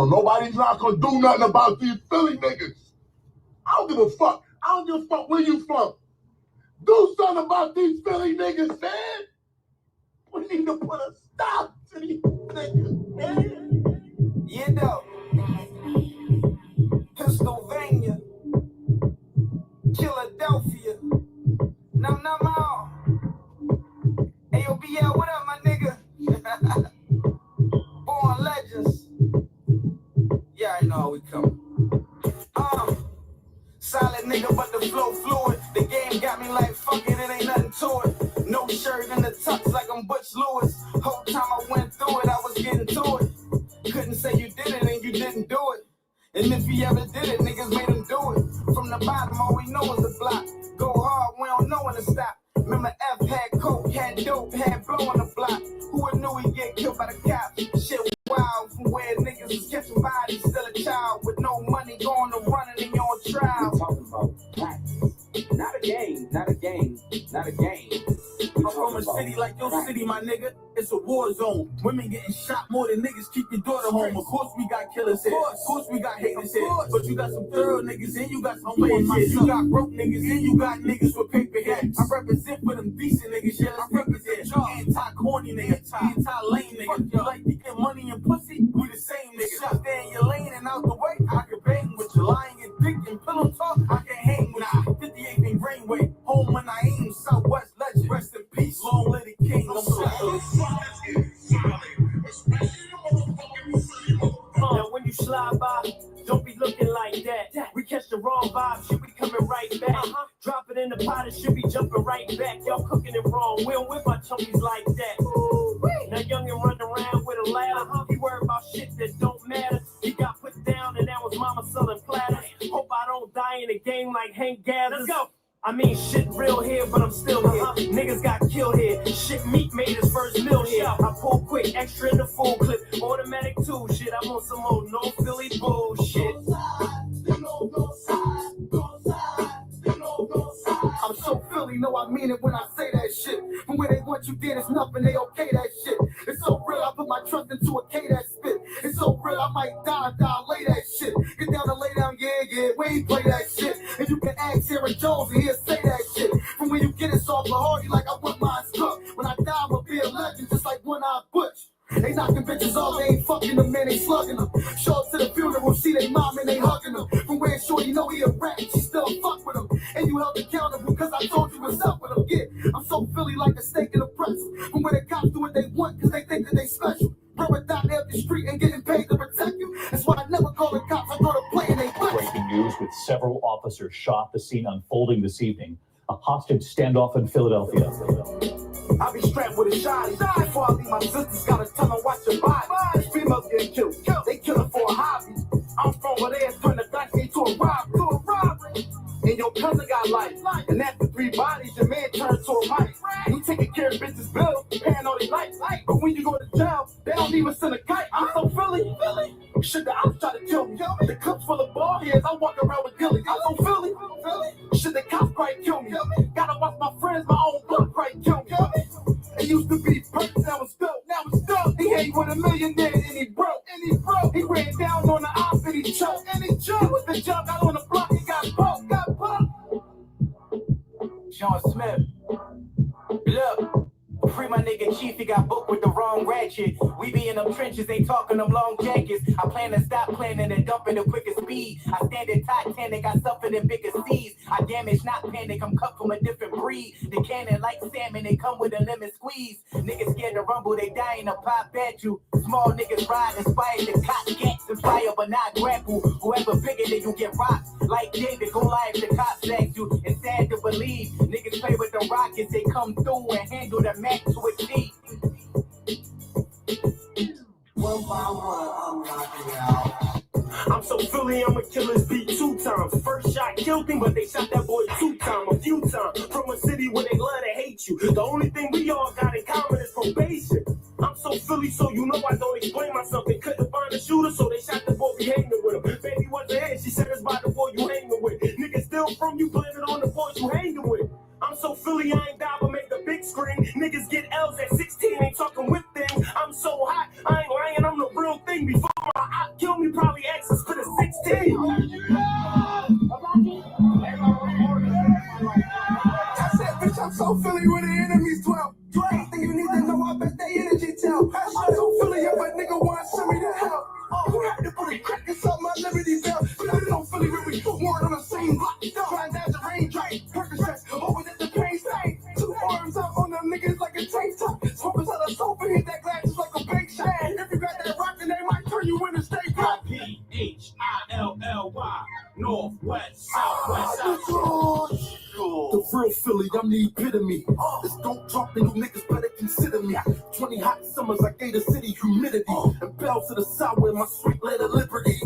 So nobody's not gonna do nothing about these Philly niggas. I don't give a fuck. I don't give a fuck where you from. Do something about these Philly niggas, man. We need to put a stop to these niggas, man. Yeah, though. Pennsylvania. Philadelphia. Num all. AOBL, what up, my nigga? Born legends. Yeah, I know how we come. Solid nigga, but the flow fluid. The game got me like, fuck it, it ain't nothing to it. No shirt in the tux like I'm Butch Lewis. Whole time I went through it, I was getting to it. Couldn't say you did it and you didn't do it. And if you ever did it, niggas made him do it. From the bottom, all we know is the block. Go hard, we don't know when to stop. Remember F had coke, had dope, had blow on the block. Who would knew he'd get killed by the cops? Shit wild from where niggas was catching bodies, still a child with no money going to running in your trial. We're talking about practice. Not a game, not a game, not a game. I'm from a city like your city, my nigga. It's a war zone. Women getting shot more than niggas. Keep your daughter home. Of course we got killers here. Of course we got haters here. But you got some thorough niggas and you got some players here. You got broke niggas and you got niggas with paper here. I represent for them decent niggas. Yeah, I represent y'all. Anti-corny niggas, anti-lame niggas. You like to get money and pussy? We the same niggas. Stay in your lane and out the way. I can bang with you. Lying and dick and pillow talk. I can hang with you. 58 in Greenway. Home when I aim. Southwest legend. Rest in peace. Long live the king. I'm so now when you slide by, don't be looking like that. We catch the wrong vibe, should be coming right back. Drop it in the pot, it should be jumping right back. Y'all cooking it wrong, we don't whip our chummies like that. Now youngin' run around with a ladder. He worried about shit that don't matter. He got put down and that was mama selling platters. Hope I don't die in the game like Hank Gathers. Let's go. I mean, shit real here, but I'm still here. Niggas got killed here. Shit, Meat made his first meal here. I pull quick, extra in the full clip. Automatic too, shit. I'm on some old no Philly bullshit. I'm so Philly, know I mean it when I say that shit. From where they want you there, it's nothing, they okay that shit. It's so real, I put my trust into a K that spit. It's so real, I might die, lay that shit. Get down and lay down, yeah, we ain't play that shit. And you can ask Aaron Jones and he'll say that shit. From where you get it soft and hardy like I want mine cooked. When I die, I'ma be a legend, just like One-Eyed Butch. They knocking bitches off, they ain't fucking them, man, they slugging them. Show up to the funeral, see they mom and they hugging them. From where Shorty know he a rat, she still fuck with him. And you held accountable cause I told you what's up with him. Yeah, I'm so Philly like a steak in the press. From where the cops do what they want cause they think that they special. Bro, down there up the street and getting paid to protect you. That's why I never call the cops, I go to play and they bless. Breaking news with several officers shot, the scene unfolding this evening. A hostage standoff in Philadelphia. I be strapped with a shotty. Before I leave, my sisters gotta tell them watch your body. Females get killed. They kill her for a hobby. I'm from where they turn the gun into a robbery. And your cousin got life. And after 3 bodies, your man turned to a mic. You taking care of bitches' bills, paying all their lights. But when you go to jail, they don't even send a kite. I'm so Philly. Shit, the ops try to kill me. The clips full of ball heads, I walk around with Gilly. I'm so Philly. Shit, the cops probably kill me. Gotta watch my friends, my own blood probably kill me. It used to be perks, now it's dope. He hate with a millionaire and he broke. He ran down on the op and he choked. He was the jump out on the block, he got poked. Sean Smith. Look. Free my nigga Chief, he got booked with the wrong ratchet. We be in them trenches, they talking them long jackets. I plan to stop planning and dump in the quickest speed. I stand at Titanic, I suffer in bigger seas. I damage, not panic, I'm cut from a different breed. The cannon like salmon, they come with a lemon squeeze. Niggas scared to rumble, they dying to pop at you. Small niggas ride, inspired to cop gats and fire, but not grapple. Whoever bigger than you get rocked. Like David, go live, the cops ask you. It's sad to believe, niggas play with the Rockets, they come through and handle the match to a T. One by one, I'm knocking out. I'm so Philly, I'ma kill his beat 2 times. First shot killed him, but they shot that boy 2 times, a few times. From a city where they love to hate you. The only thing we all got in common is probation. I'm so Philly, so you know I don't explain myself. They couldn't find a shooter, so they shot the boy we hanging with him. Baby wasn't here, she said it's by the boy you hanging with. Niggas still from you, blame it on the boys you hanging with. I'm so Philly, I ain't die but make the big screen. Niggas get L's at 16, ain't talking with things. I'm so hot, I ain't lying, I'm the real thing. Before my op kill me, so Philly where the enemies dwell. Anything you need to know, I bet they energy tell. I'm so Philly if a nigga want to send me to hell. You had to put a crack inside my Liberty Bell. But I don't Philly where we weren't on the same block. Trying down the raindrop, Percocets, over at the pain stain. 2 arms out on them niggas like a tank top. Smokers out of sofa, hit that glass just like a bank shot. If you got that rock, then they might turn you into state cop. PHILLY, Northwest, Southwest, Southwest. The real Philly, I'm the epitome. This don't talk, and you niggas better consider me. 20 hot summers, I gave the city humidity. And bells to the south where my sweet letter liberty.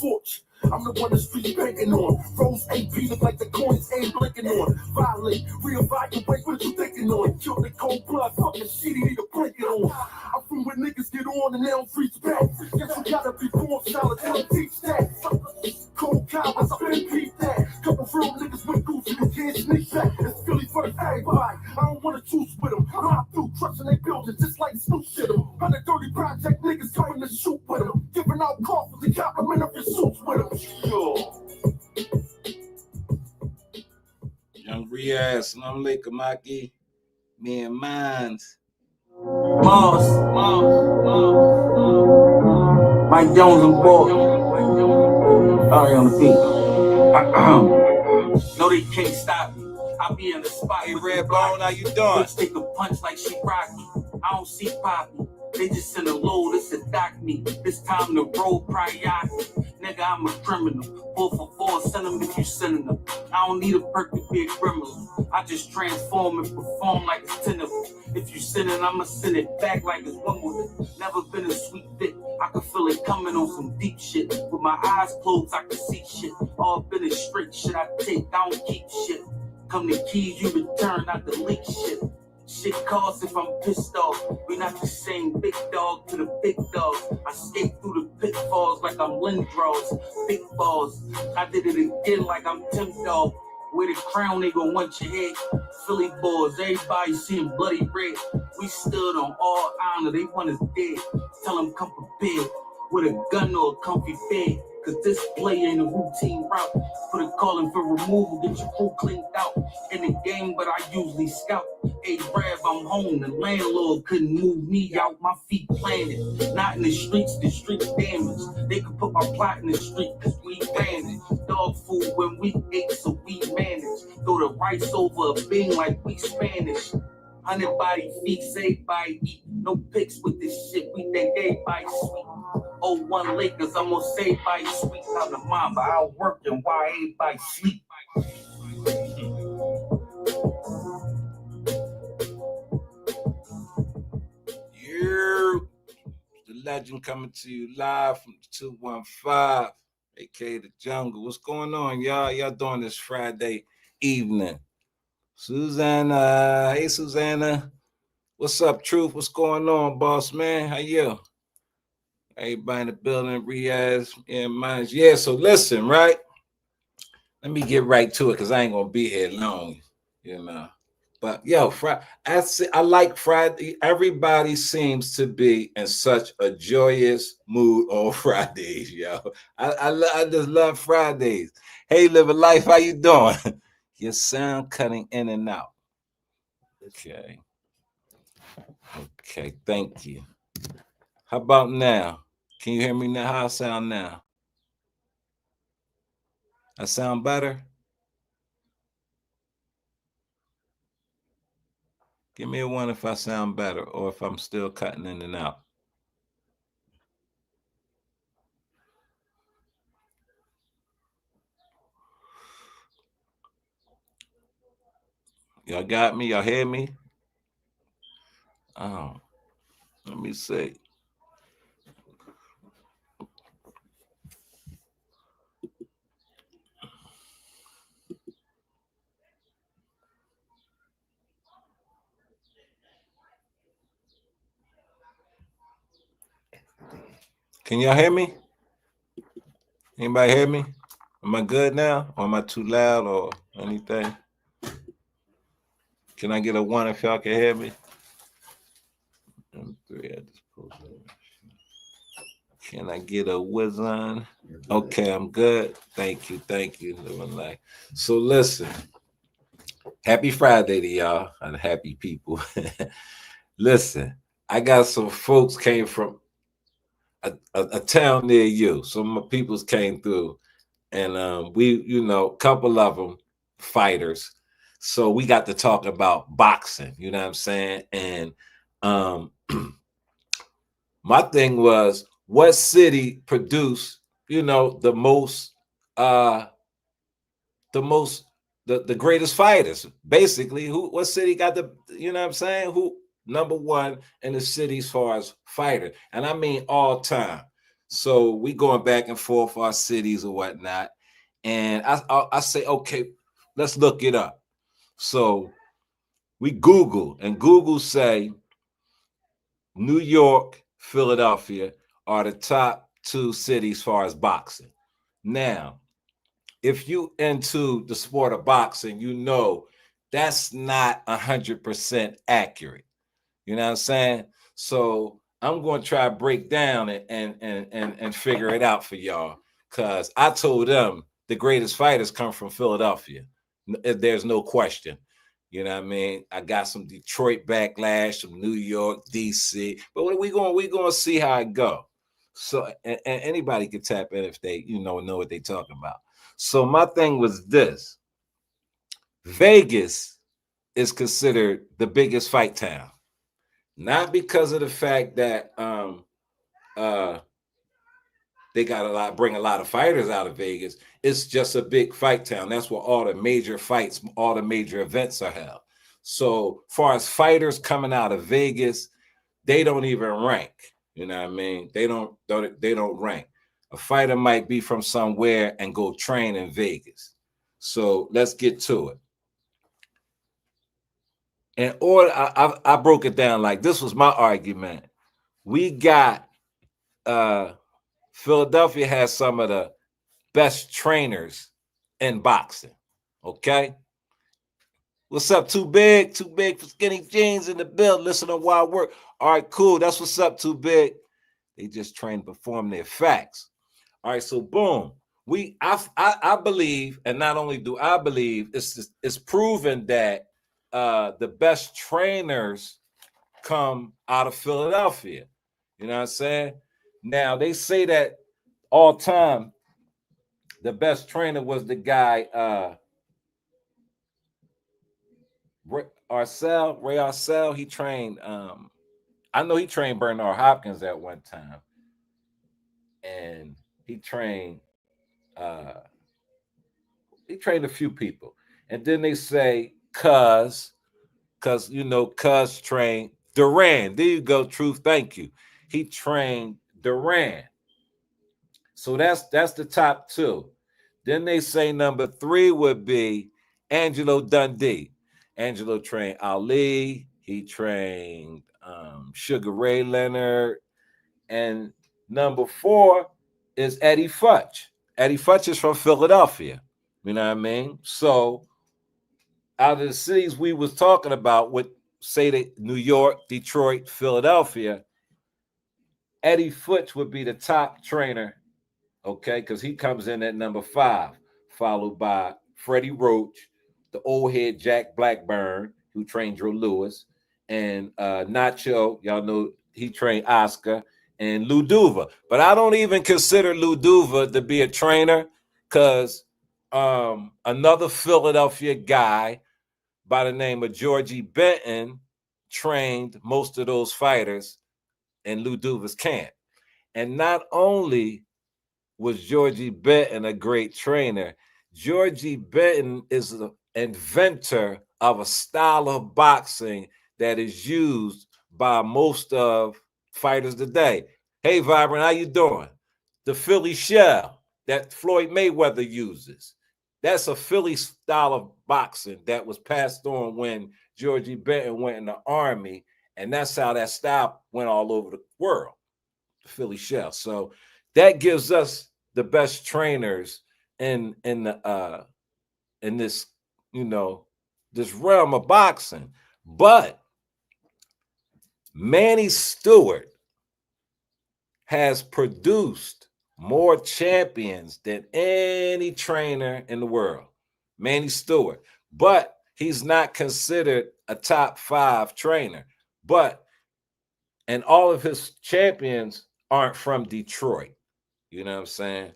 Forge, I'm the one the street banking on. Rose AP look like the coins ain't blinking on. Violate, reevaluate, what you thinking on? Kill the cold blood, fucking shit, you need to break it on. I'm from where niggas get on and they don't reach back. Guess you gotta be born solid, don't teach that. Cold cowards, I've been beat that. Couple real niggas went goofy, you can't sneak back. It's Philly for everybody, I don't wanna choose with them. Ride through, crushing they buildings just like Snoop shit them. 130 project niggas coming to shoot with them. Giving out coffers and compliment of your suits with them. Young Riaz, Salam Alaikum, Maki. Me and Mines. Mars. Mike Jones and Boy. Sorry on the beat. No, they can't stop me. I be in the spot. Hey, Redbone, how you doing? Bitch take a punch like she rocky. I don't see Poppy. They just send a load, it's a dock me. This time to roll priority. Nigga, I'm a criminal. 4 for 4, send them if you sending them. I don't need a perk to be a criminal. I just transform and perform like it's 10 of them. If you send it, I'ma send it back like it's one with it. Never been a sweet bit. I can feel it coming on some deep shit. With my eyes closed, I can see shit. All been a straight shit I take, I don't keep shit. Come the keys, you return, not the leak shit. Shit costs if I'm pissed off. We not the same big dog to the big dogs. I skate through the pitfalls like I'm Lindros. Big balls. I did it again like I'm Tim Dog. With a crown, they gon' want your head. Philly boys, everybody seeing bloody red. We stood on all honor, they want us dead. Tell them come prepared with a gun or a comfy bed. Cause this play ain't a routine route. Put a calling for removal, get your crew cleaned out. In the game, but I usually scout. Hey, Rav, I'm home. The landlord couldn't move me out. My feet planted. Not in the streets damaged. They could put my plot in the street cause we banded. Dog food when we ate, so we managed. Throw the rice over a bean like we Spanish. 100 body feet, everybody eat. No pics with this shit, we think everybody sweet. 01 Lakers, I'm gonna say everybody sweet. I'm the mama, I'll work and why everybody sleep. You, the legend coming to you live from the 215, aka the Jungle. What's going on, y'all? Y'all doing this Friday evening? Susanna, hey Susanna, what's up, Truth? What's going on, boss man? How you? Everybody in the building, Riaz and Mines. Yeah, so listen, right? Let me get right to it because I ain't gonna be here long, you know. But yo, I like Friday. Everybody seems to be in such a joyous mood on Fridays, yo. I just love Fridays. Hey, Live a Life, how you doing? Your sound cutting in and out. Okay, thank you. How about now? Can you hear me now? How I sound now? I sound better? Give me a 1 if I sound better or if I'm still cutting in and out. Y'all got me? Y'all hear me? Oh, let me see. Can y'all hear me? Anybody hear me? Am I good now? Or am I too loud or anything? Can I get a 1 if y'all can hear me? 3, I just pulled it. Can I get a whiz on? Okay, I'm good. Thank you. So listen, Happy Friday to y'all and happy people. Listen, I got some folks came from a town near you. Some of my peoples came through, and we, a couple of them fighters. So we got to talk about boxing. You know what I'm saying? And um, my thing was, what city produced, the most, the most, the greatest fighters? Basically, what city got the, you know what I'm saying? Who number one in the city as far as fighter? And I mean all time. So we going back and forth our cities or whatnot. And I say, okay, let's look it up. So we Google, and Google say New York, Philadelphia are the top two cities as far as boxing. Now, if you into the sport of boxing, that's not 100% accurate. You know what I'm saying? So I'm going to try to break down and figure it out for y'all, because I told them the greatest fighters come from Philadelphia. There's no question. You know what I mean? I got some Detroit backlash, some New York, DC, but we going to see how it go. So and anybody can tap in if they know what they talking about. So my thing was this: Vegas is considered the biggest fight town, not because of the fact that they got bring a lot of fighters out of Vegas. It's just a big fight town. That's where all the major fights, all the major events are held. So far as fighters coming out of Vegas, they don't even rank. You know what I mean? They don't rank. A fighter might be from somewhere and go train in Vegas. So let's get to it. In order, I broke it down like this was my argument. We got Philadelphia has some of the best trainers in boxing. Okay. What's up, Too Big? Too Big for Skinny Jeans in the build. Listen to Wild Work. All right, cool. That's what's up, Too Big. They just train to perform their facts. All right, so boom. I believe, and not only do I believe, it's proven that the best trainers come out of Philadelphia. You know what I'm saying? Now they say that all time the best trainer was the guy Ray Arcel. He trained I know he trained Bernard Hopkins at one time, and he trained a few people. And then they say Cuz trained Duran. There you go, Truth. Thank you. He trained Duran. So that's the top two. Then they say number three would be Angelo Dundee. Angelo trained Ali. He trained Sugar Ray Leonard. And number four is Eddie Futch. Eddie Futch is from Philadelphia. You know what I mean? So out of the cities we was talking about, with say that New York, Detroit, Philadelphia, Eddie Futch would be the top trainer, okay, because he comes in at number 5, followed by Freddie Roach, the old head Jack Blackburn, who trained Joe Lewis, and Nacho, y'all know he trained Oscar, and Lou Duva. But I don't even consider Lou Duva to be a trainer, because another Philadelphia guy by the name of Georgie Benton trained most of those fighters in Lou Duva's camp. And not only was Georgie Benton a great trainer, Georgie Benton is the inventor of a style of boxing that is used by most of fighters today. Hey, Vibrant, how you doing? The Philly shell that Floyd Mayweather uses. That's a Philly style of boxing that was passed on when Georgie Benton went in the Army, and that's how that style went all over the world, the Philly shell. So that gives us the best trainers in this, this realm of boxing. But Manny Stewart has produced more champions than any trainer in the world. Manny Stewart. But he's not considered a top 5 trainer. And all of his champions aren't from Detroit. You know what I'm saying?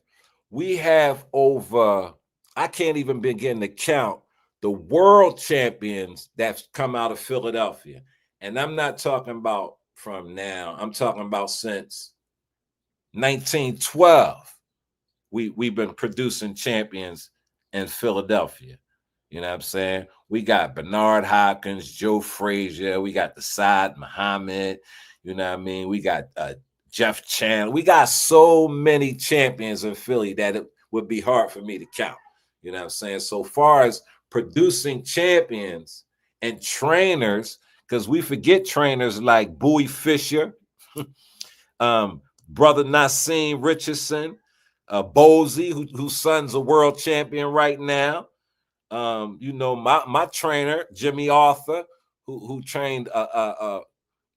We have over, I can't even begin to count the world champions that's come out of Philadelphia. And I'm not talking about from now, I'm talking about since 1912. We've been producing champions in Philadelphia. You know what I'm saying? We got Bernard Hopkins, Joe Frazier, we got the Saad Muhammad, you know what I mean? We got Jeff Chandler. We got so many champions in Philly that it would be hard for me to count. You know what I'm saying? So far as producing champions and trainers, because we forget trainers like Bowie Fisher, brother Nassim Richardson, Bozy, whose son's a world champion right now. You know, my trainer, Jimmy Arthur, who trained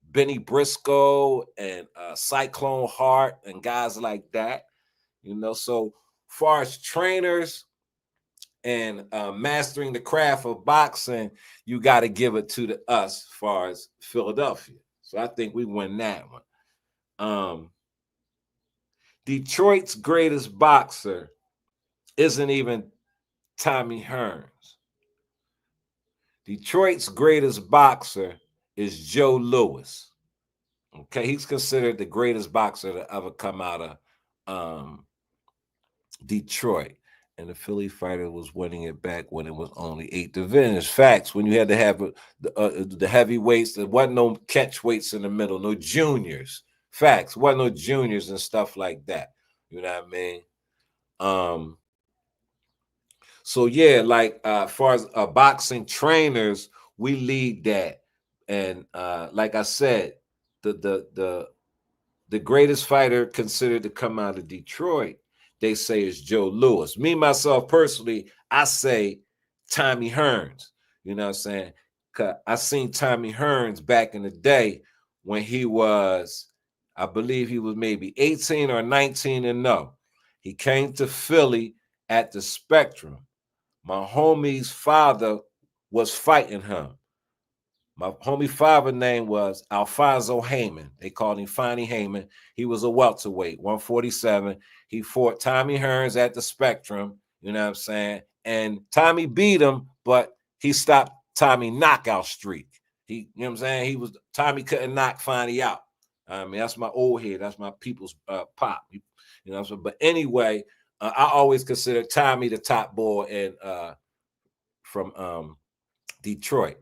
Benny Briscoe and Cyclone Hart and guys like that. You know, so far as trainers and mastering the craft of boxing, you got to give it to us as far as Philadelphia. So I think we win that one. Detroit's greatest boxer isn't even Tommy Hearns. Detroit's greatest boxer is Joe Louis. Okay, he's considered the greatest boxer to ever come out of Detroit. And the Philly fighter was winning it back when it was only 8 divisions. Facts, when you had to have the heavyweights, there wasn't no catch weights in the middle, no juniors. Facts, wasn't no juniors and stuff like that. You know what I mean? So yeah, like as far as boxing trainers, we lead that. And like I said, the greatest fighter considered to come out of Detroit, they say is Joe Louis. Me, myself, personally, I say Tommy Hearns. You know what I'm saying? 'Cause I seen Tommy Hearns back in the day when he was, I believe he was maybe 18 or 19-0. He came to Philly at the Spectrum. My homie's father was fighting him. My homie father's name was Alfonso Heyman. They called him Fonnie Heyman. He was a welterweight, 147. He fought Tommy Hearns at the Spectrum, you know what I'm saying? And Tommy beat him, but he stopped Tommy knockout streak. You know what I'm saying? Tommy couldn't knock Fonnie out. I mean, that's my old head. That's my people's pop. You know what I'm saying? But anyway, I always consider Tommy the top boy from Detroit.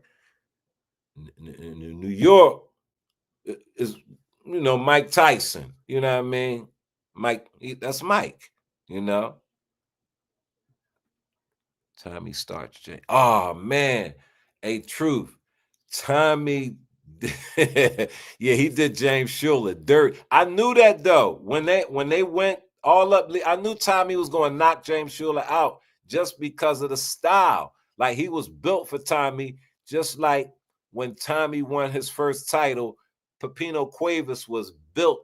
New York is, you know, Mike Tyson. You know what I mean? That's Mike, you know. Tommy Starch J. Oh man, Truth. Tommy, yeah, he did James Schuler. Dirt. I knew that though. When they went all up, I knew Tommy was going to knock James Schuler out just because of the style. Like he was built for Tommy, just like when Tommy won his first title, Pepino Cuevas was built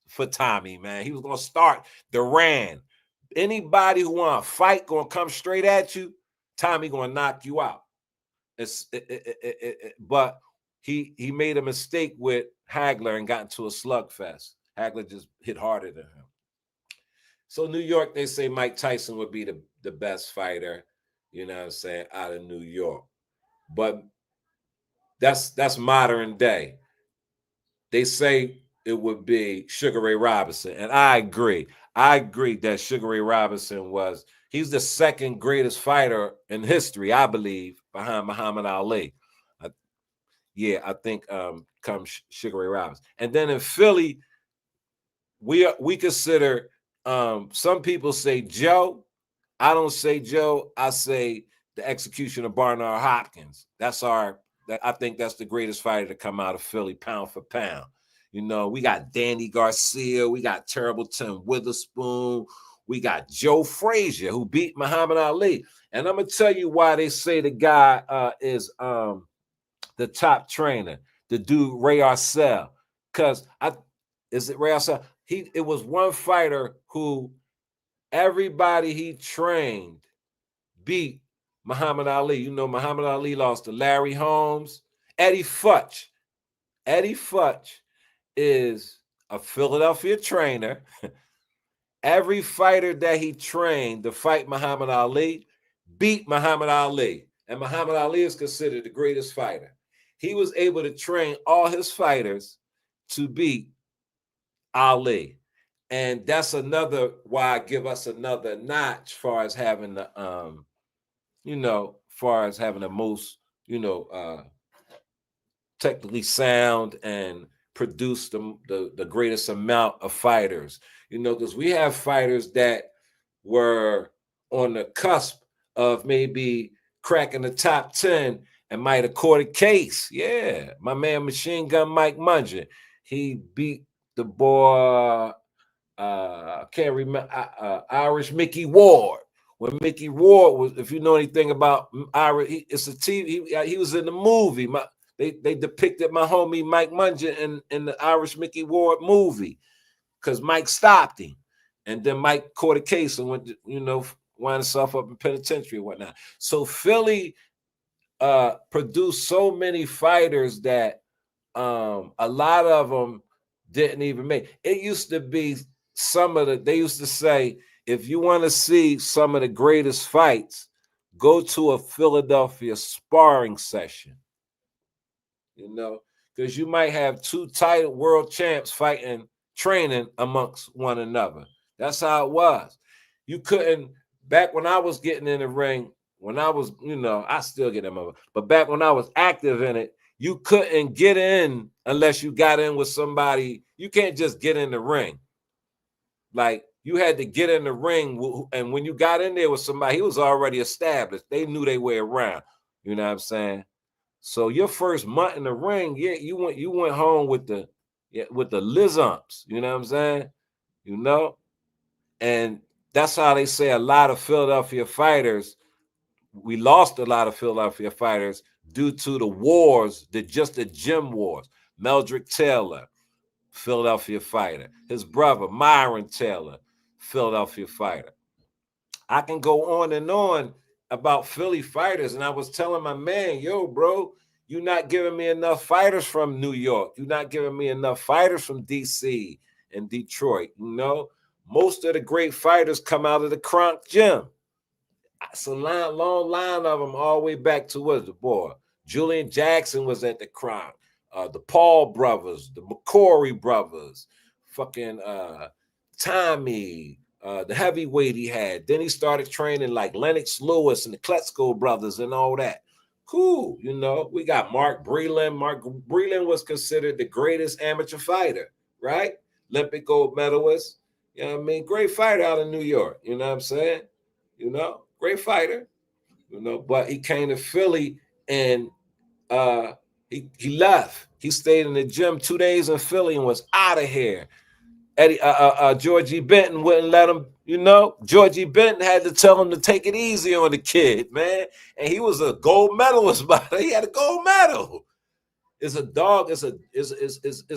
for Tommy, man. He was going to start Duran. Anybody who want to fight, going to come straight at you, Tommy going to knock you out. But he made a mistake with Hagler and got into a slugfest. Hagler just hit harder than him. So New York, they say Mike Tyson would be the best fighter, you know what I'm saying, out of New York. But that's modern day. They say it would be Sugar Ray Robinson. And I agree. I agree that Sugar Ray Robinson he's the second greatest fighter in history, I believe, behind Muhammad Ali. I think comes Sugar Ray Robinson. And then in Philly, we consider, some people say Joe. I don't say Joe. I say the execution of Bernard Hopkins. I think that's the greatest fighter to come out of Philly, pound for pound. You know, we got Danny Garcia, we got Terrible Tim Witherspoon, we got Joe Frazier, who beat Muhammad Ali. And I'm gonna tell you why they say the guy is the top trainer, the dude Ray Arcel. Because is it Ray Arcel? It was one fighter who everybody he trained beat Muhammad Ali. You know, Muhammad Ali lost to Larry Holmes. Eddie Futch. Eddie Futch is a Philadelphia trainer. Every fighter that he trained to fight Muhammad Ali beat Muhammad Ali. And Muhammad Ali is considered the greatest fighter. He was able to train all his fighters to beat Ali. And that's another why I give us another notch as far as having the far as having the most, technically sound and produce the greatest amount of fighters. Because we have fighters that were on the cusp of maybe cracking the top 10 and might have caught a case. Yeah, my man Machine Gun Mike Mungeon, he beat the boy, I can't remember, Irish Mickey Ward. When Mickey Ward was, if you know anything about Irish, it's a TV. He was in the movie. They depicted my homie Mike Mungeon in the Irish Mickey Ward movie because Mike stopped him, and then Mike caught a case and went, wound himself up in penitentiary and whatnot. So Philly produced so many fighters that a lot of them didn't even make. It used to be they used to say, if you want to see some of the greatest fights, go to a Philadelphia sparring session. Because you might have two title world champs fighting, training amongst one another. That's how it was. You couldn't, back when I was getting in the ring, when I was, I still get them over, but back when I was active in it, you couldn't get in unless you got in with somebody. You can't just get in the ring. Like, you had to get in the ring, and when you got in there with somebody, he was already established. They knew their way around. You know what I'm saying? So your first month in the ring, yeah, you went home with the Lizumps. You know what I'm saying? And that's how they say a lot of Philadelphia fighters. We lost a lot of Philadelphia fighters due to the wars, the gym wars. Meldrick Taylor, Philadelphia fighter. His brother, Myron Taylor, Philadelphia fighter. I can go on and on about Philly fighters. And I was telling my man, yo, bro, you're not giving me enough fighters from New York. You're not giving me enough fighters from DC and Detroit. Most of the great fighters come out of the Kronk Gym. It's a long line of them all the way back to what the boy. Julian Jackson was at the Kronk. The Paul brothers, the McCory brothers, fucking Tommy, the heavyweight he had. Then he started training like Lennox Lewis and the Kletzko brothers and all that. Cool, we got Mark Breland. Mark Breland was considered the greatest amateur fighter, right? Olympic gold medalist. You know what I mean? Great fighter out of New York. You know what I'm saying? Great fighter. But he came to Philly and he left. He stayed in the gym 2 days in Philly and was out of here. Georgie Benton wouldn't let him, Georgie Benton had to tell him to take it easy on the kid, man. And he was a gold medalist, but he had a gold medal. It's a dog. It's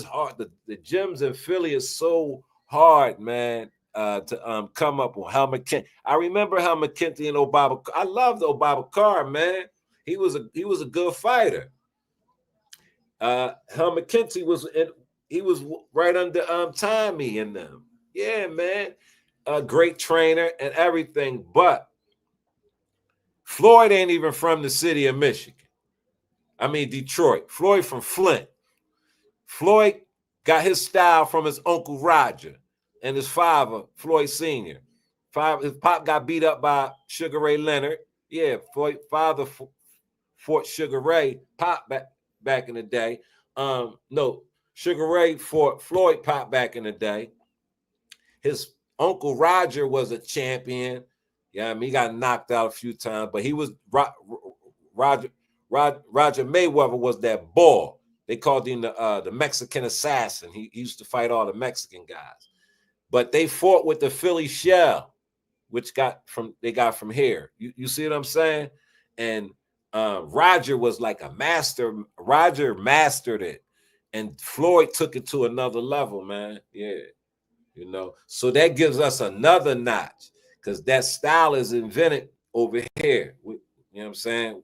hard. The gyms in Philly is so hard, man, to come up with. Hal McKenty. I remember Hal McKenty and Obaba. I loved Obaba Carr, man. He was a good fighter. Hal McKenty was right under Tommy and them. Yeah, man. A great trainer and everything. But Floyd ain't even from the city of Michigan. I mean, Detroit. Floyd from Flint. Floyd got his style from his uncle Roger and his father, Floyd Sr. His pop got beat up by Sugar Ray Leonard. Yeah, Floyd father fought Sugar Ray Pop back in the day. No, Sugar Ray fought Floyd Pop back in the day. His uncle Roger was a champion. Yeah, I mean, he got knocked out a few times, but he was Roger Mayweather was that bull. They called him the Mexican assassin. He used to fight all the Mexican guys. But they fought with the Philly Shell, which they got from here. You see what I'm saying? And Roger was like a master. Roger mastered it. And Floyd took it to another level, man. Yeah. So that gives us another notch because that style is invented over here. You know what I'm saying?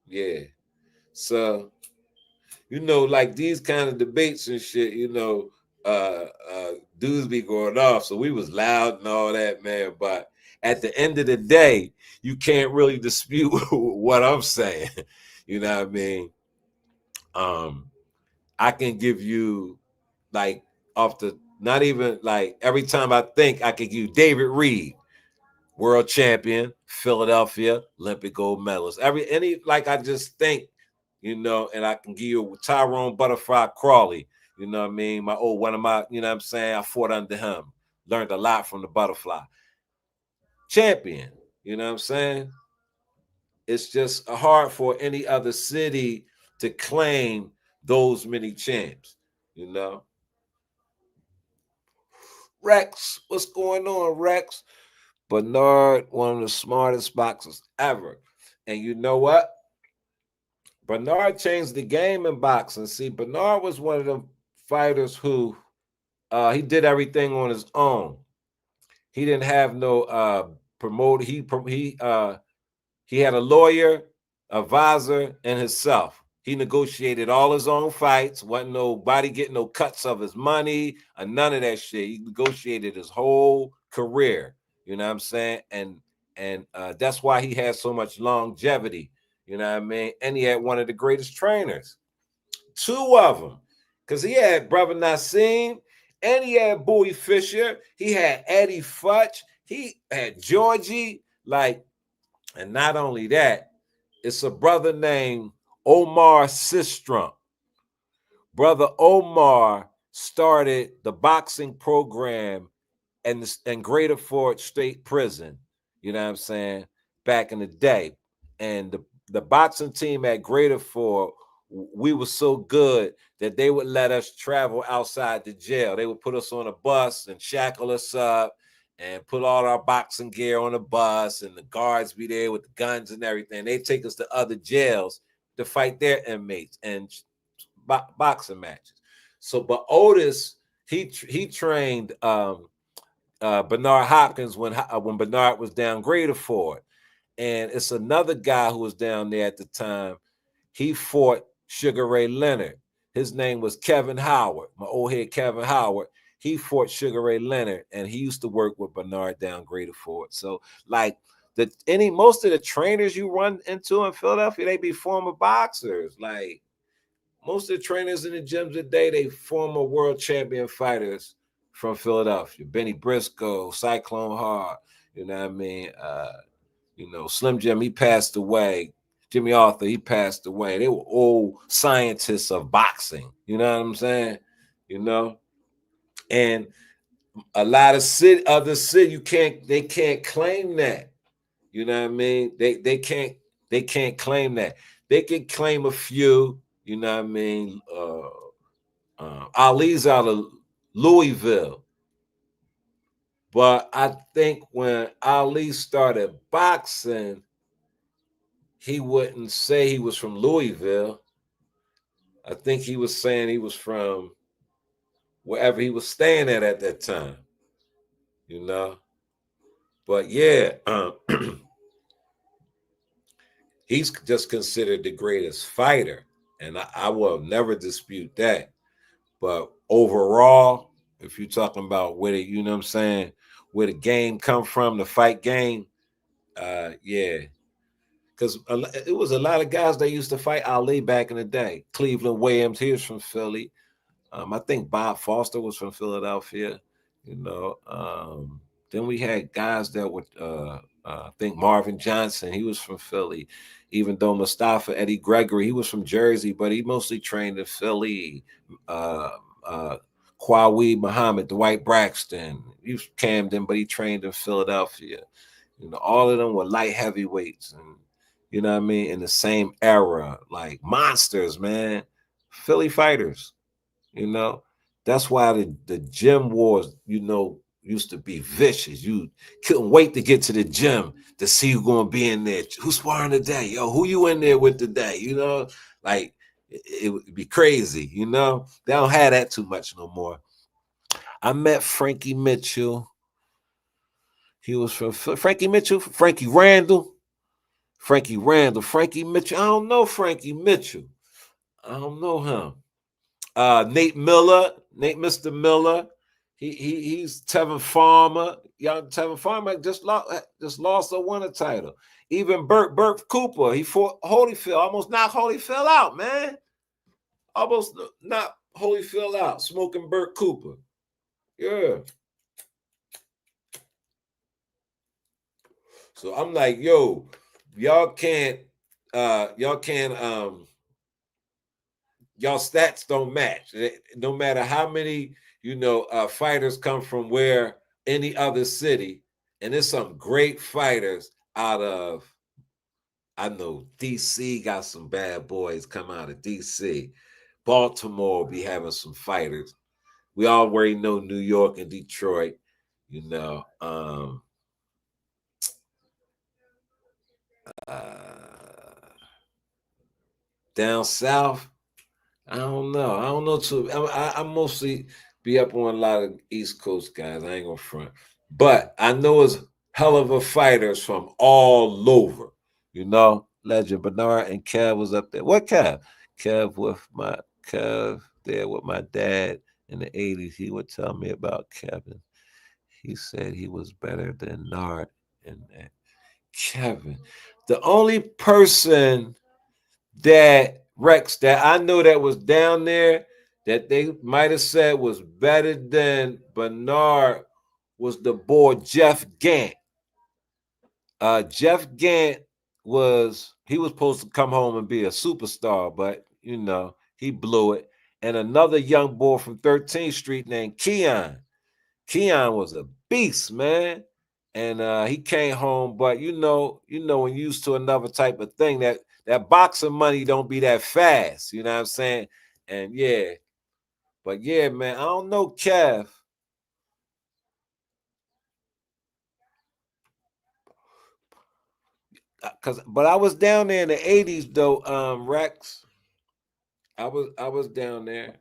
Yeah. So, like these kind of debates and shit, dudes be going off. So we was loud and all that, man. But at the end of the day, you can't really dispute what I'm saying. You know what I mean? I can give you like not even like every time I think I can give you David Reed, world champion, Philadelphia, Olympic gold medalist. I just think, and I can give you Tyrone Butterfly Crawley, you know what I mean? One of my, you know what I'm saying? I fought under him, learned a lot from the Butterfly. Champion, you know what I'm saying? It's just hard for any other city to claim those many champs, Rex, what's going on, Rex? Bernard, one of the smartest boxers ever. And you know what? Bernard changed the game in boxing. See, Bernard was one of the fighters who he did everything on his own. He didn't have no promoter. He had a lawyer, advisor, and himself. He negotiated all his own fights. Wasn't nobody getting no cuts of his money or none of that shit. He negotiated his whole career. You know what I'm saying? And that's why he had so much longevity. You know what I mean? And he had one of the greatest trainers. Two of them. Because he had Brother Nassim and he had Bowie Fisher. He had Eddie Futch. He had Georgie. And not only that, it's a brother named Omar Sistrom. Brother Omar started the boxing program in Greater Ford State Prison, you know what I'm saying, back in the day. And the boxing team at Greater Ford, we were so good that they would let us travel outside the jail. They would put us on a bus and shackle us up and put all our boxing gear on the bus, and the guards be there with the guns and everything. They take us to other jails to fight their inmates and boxing matches. So, but Otis, he trained Bernard Hopkins when Bernard was down Greater Ford. And it's another guy who was down there at the time. He fought Sugar Ray Leonard. His name was Kevin Howard, my old head Kevin Howard. He fought Sugar Ray Leonard, and he used to work with Bernard down Greater Ford. So, most of the trainers you run into in Philadelphia, they be former boxers. Like most of the trainers in the gyms today, they former world champion fighters from Philadelphia. Benny Briscoe, Cyclone Hart, you know what I mean? Slim Jim, he passed away. Jimmy Arthur, he passed away. They were old scientists of boxing. You know what I'm saying? And a lot of other city, they can't claim that. You know what I mean? They can't claim that. They can claim a few, you know what I mean? Ali's out of Louisville. But I think when Ali started boxing, he wouldn't say he was from Louisville. I think he was saying he was from wherever he was staying at that time, But yeah, he's just considered the greatest fighter, and I will never dispute that. But overall, if you're talking about where where the game come from, the fight game, yeah. Because it was a lot of guys that used to fight Ali back in the day. Cleveland Williams, he was from Philly. I think Bob Foster was from Philadelphia. Then we had guys that would, I think Marvin Johnson, he was from Philly. Even though Mustafa Eddie Gregory, he was from Jersey, but he mostly trained in Philly. Kwawe Muhammad, Dwight Braxton, he was Camden, but he trained in Philadelphia. All of them were light heavyweights, and you know what I mean, in the same era, like monsters, man. Philly fighters. That's why the gym wars, used to be vicious. You couldn't wait to get to the gym to see who's gonna be in there. Who's sparring today? Yo, who you in there with today? Like it would be crazy. They don't have that too much no more. I met Frankie Mitchell. He was from Frankie Mitchell, Frankie Randall. Frankie Randall, Frankie Mitchell. I don't know Frankie Mitchell. I don't know him. Nate Mr. Miller. He's Tevin Farmer. Young Tevin Farmer just lost or won a title. Even Burt Cooper, he fought Holyfield, almost knocked Holyfield out, man. Almost knocked Holyfield out, smoking Burt Cooper. Yeah. So I'm like, yo, y'all stats don't match. No matter how many, fighters come from where any other city, and there's some great fighters out of, I know DC got some bad boys come out of DC. Baltimore be having some fighters. We already know New York and Detroit, down south, I don't know. I don't know too. I mostly be up on a lot of East Coast guys. I ain't gonna front, but I know it's hell of a fighters from all over. Legend Bernard and Kev was up there. What Kev? Kev there with my dad in the 80s. He would tell me about Kevin. He said he was better than Nard and Kevin. The only person that Rex that I know that was down there that they might have said was better than Bernard was the boy Jeff Gant. Jeff Gant was supposed to come home and be a superstar, but he blew it. And another young boy from 13th Street named Keon. Keon was a beast, man. And he came home, but when used to another type of thing, that boxing money don't be that fast, you know what I'm saying? And yeah, but yeah, man, I don't know Kev. But I was down there in the 80s though, Rex. I was down there.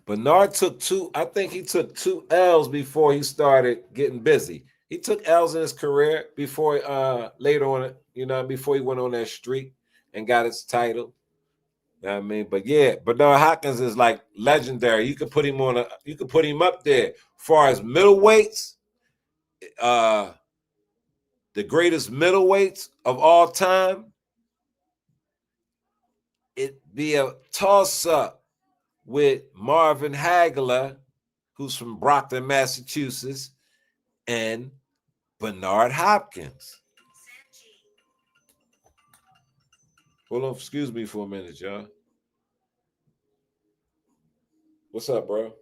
Bernard took two L's before he started getting busy. He took L's in his career before later on, before he went on that streak and got his title. You know what I mean? But yeah, Bernard Hopkins is like legendary. You could put him up there. As far as middleweights, the greatest middleweights of all time, it'd be a toss-up with Marvin Hagler, who's from Brockton, Massachusetts, and Bernard Hopkins. Hold on, excuse me for a minute, y'all. What's up, bro?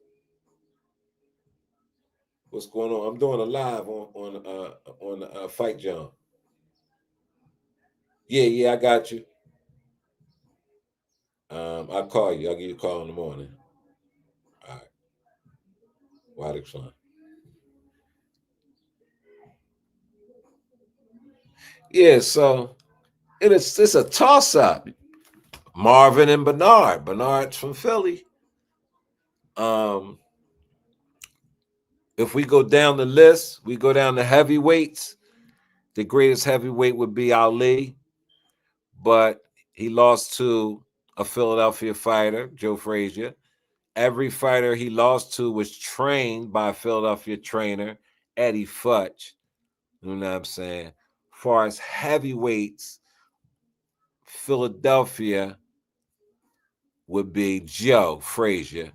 What's going on? I'm doing a live on Fight John. Yeah, I got you. I'll call you. I'll give you a call in the morning. All right. Why fun? Yeah, so it's a toss-up. Marvin and Bernard. Bernard's from Philly. If we go down the list, we go down the heavyweights. The greatest heavyweight would be Ali, but he lost to a Philadelphia fighter, Joe Frazier. Every fighter he lost to was trained by a Philadelphia trainer, Eddie Futch. You know what I'm saying? As far as heavyweights, Philadelphia would be Joe Frazier,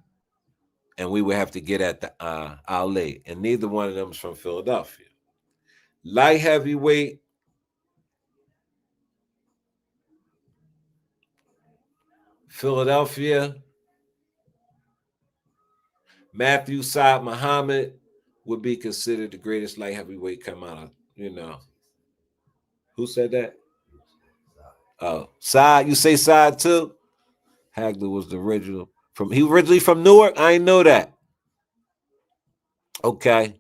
and we would have to get at the Ali, and neither one of them is from Philadelphia. Light heavyweight, Philadelphia, Matthew Saad Muhammad would be considered the greatest light heavyweight come out of, Who said that? Oh, Saad, you say Saad too? Hagler was the original. He originally from Newark? I didn't know that. Okay.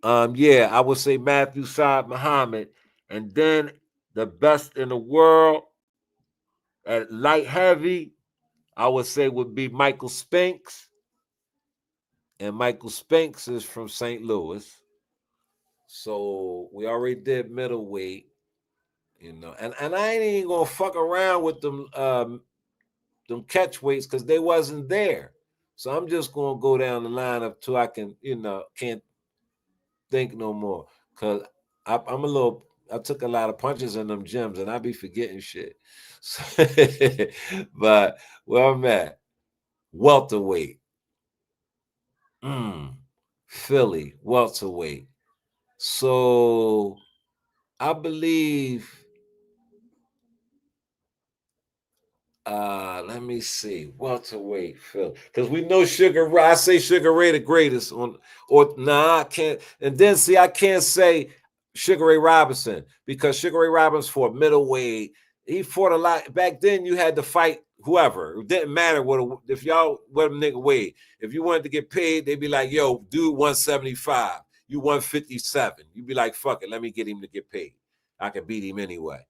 Yeah, I would say Matthew Saad Muhammad. And then the best in the world at light heavy, I would say would be Michael Spinks. And Michael Spinks is from St. Louis. So we already did middleweight, you know. And I ain't even gonna fuck around with them catch weights because they wasn't there. So I'm just gonna go down the line up till I can, you know, can't think no more. Cause I took a lot of punches in them gyms and I be forgetting shit. But where I'm at, welterweight. Philly, welterweight. So I believe let me see, welterweight Phil, because we know Sugar Ray. I say Sugar Ray the greatest I can't. And then see, I can't say Sugar Ray Robinson because Sugar Ray Robinson fought middleweight. He fought a lot back then. You had to fight whoever. It didn't matter what a nigga weighed. If you wanted to get paid, they'd be like, "Yo, dude, 175. You 157." You'd be like, "Fuck it, let me get him to get paid. I can beat him anyway."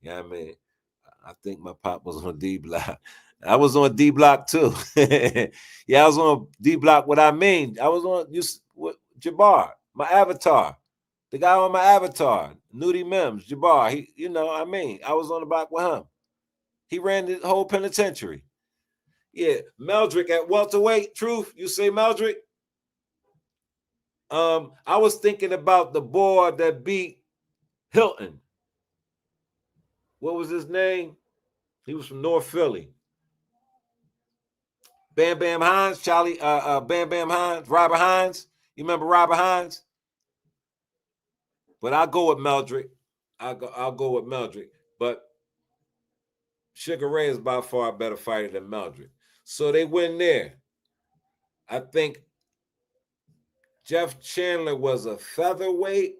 You know what I mean? I think my pop was on D Block. I was on D Block too. Yeah, I was on D Block. What I mean, I was on Jabbar, my avatar, the guy on my avatar, Nudie Mims, Jabbar. He, you know, I mean, I was on the block with him. He ran the whole penitentiary. Yeah, Meldrick at welterweight. Truth, you say Meldrick? I was thinking about the boy that beat Hilton. What was his name? He was from North Philly. Bam Bam Hines, Bam Bam Hines, Robert Hines. You remember Robert Hines? But I'll go with Meldrick. I'll go with Meldrick. But Sugar Ray is by far a better fighter than Meldrick. So they win there. I think Jeff Chandler was a featherweight.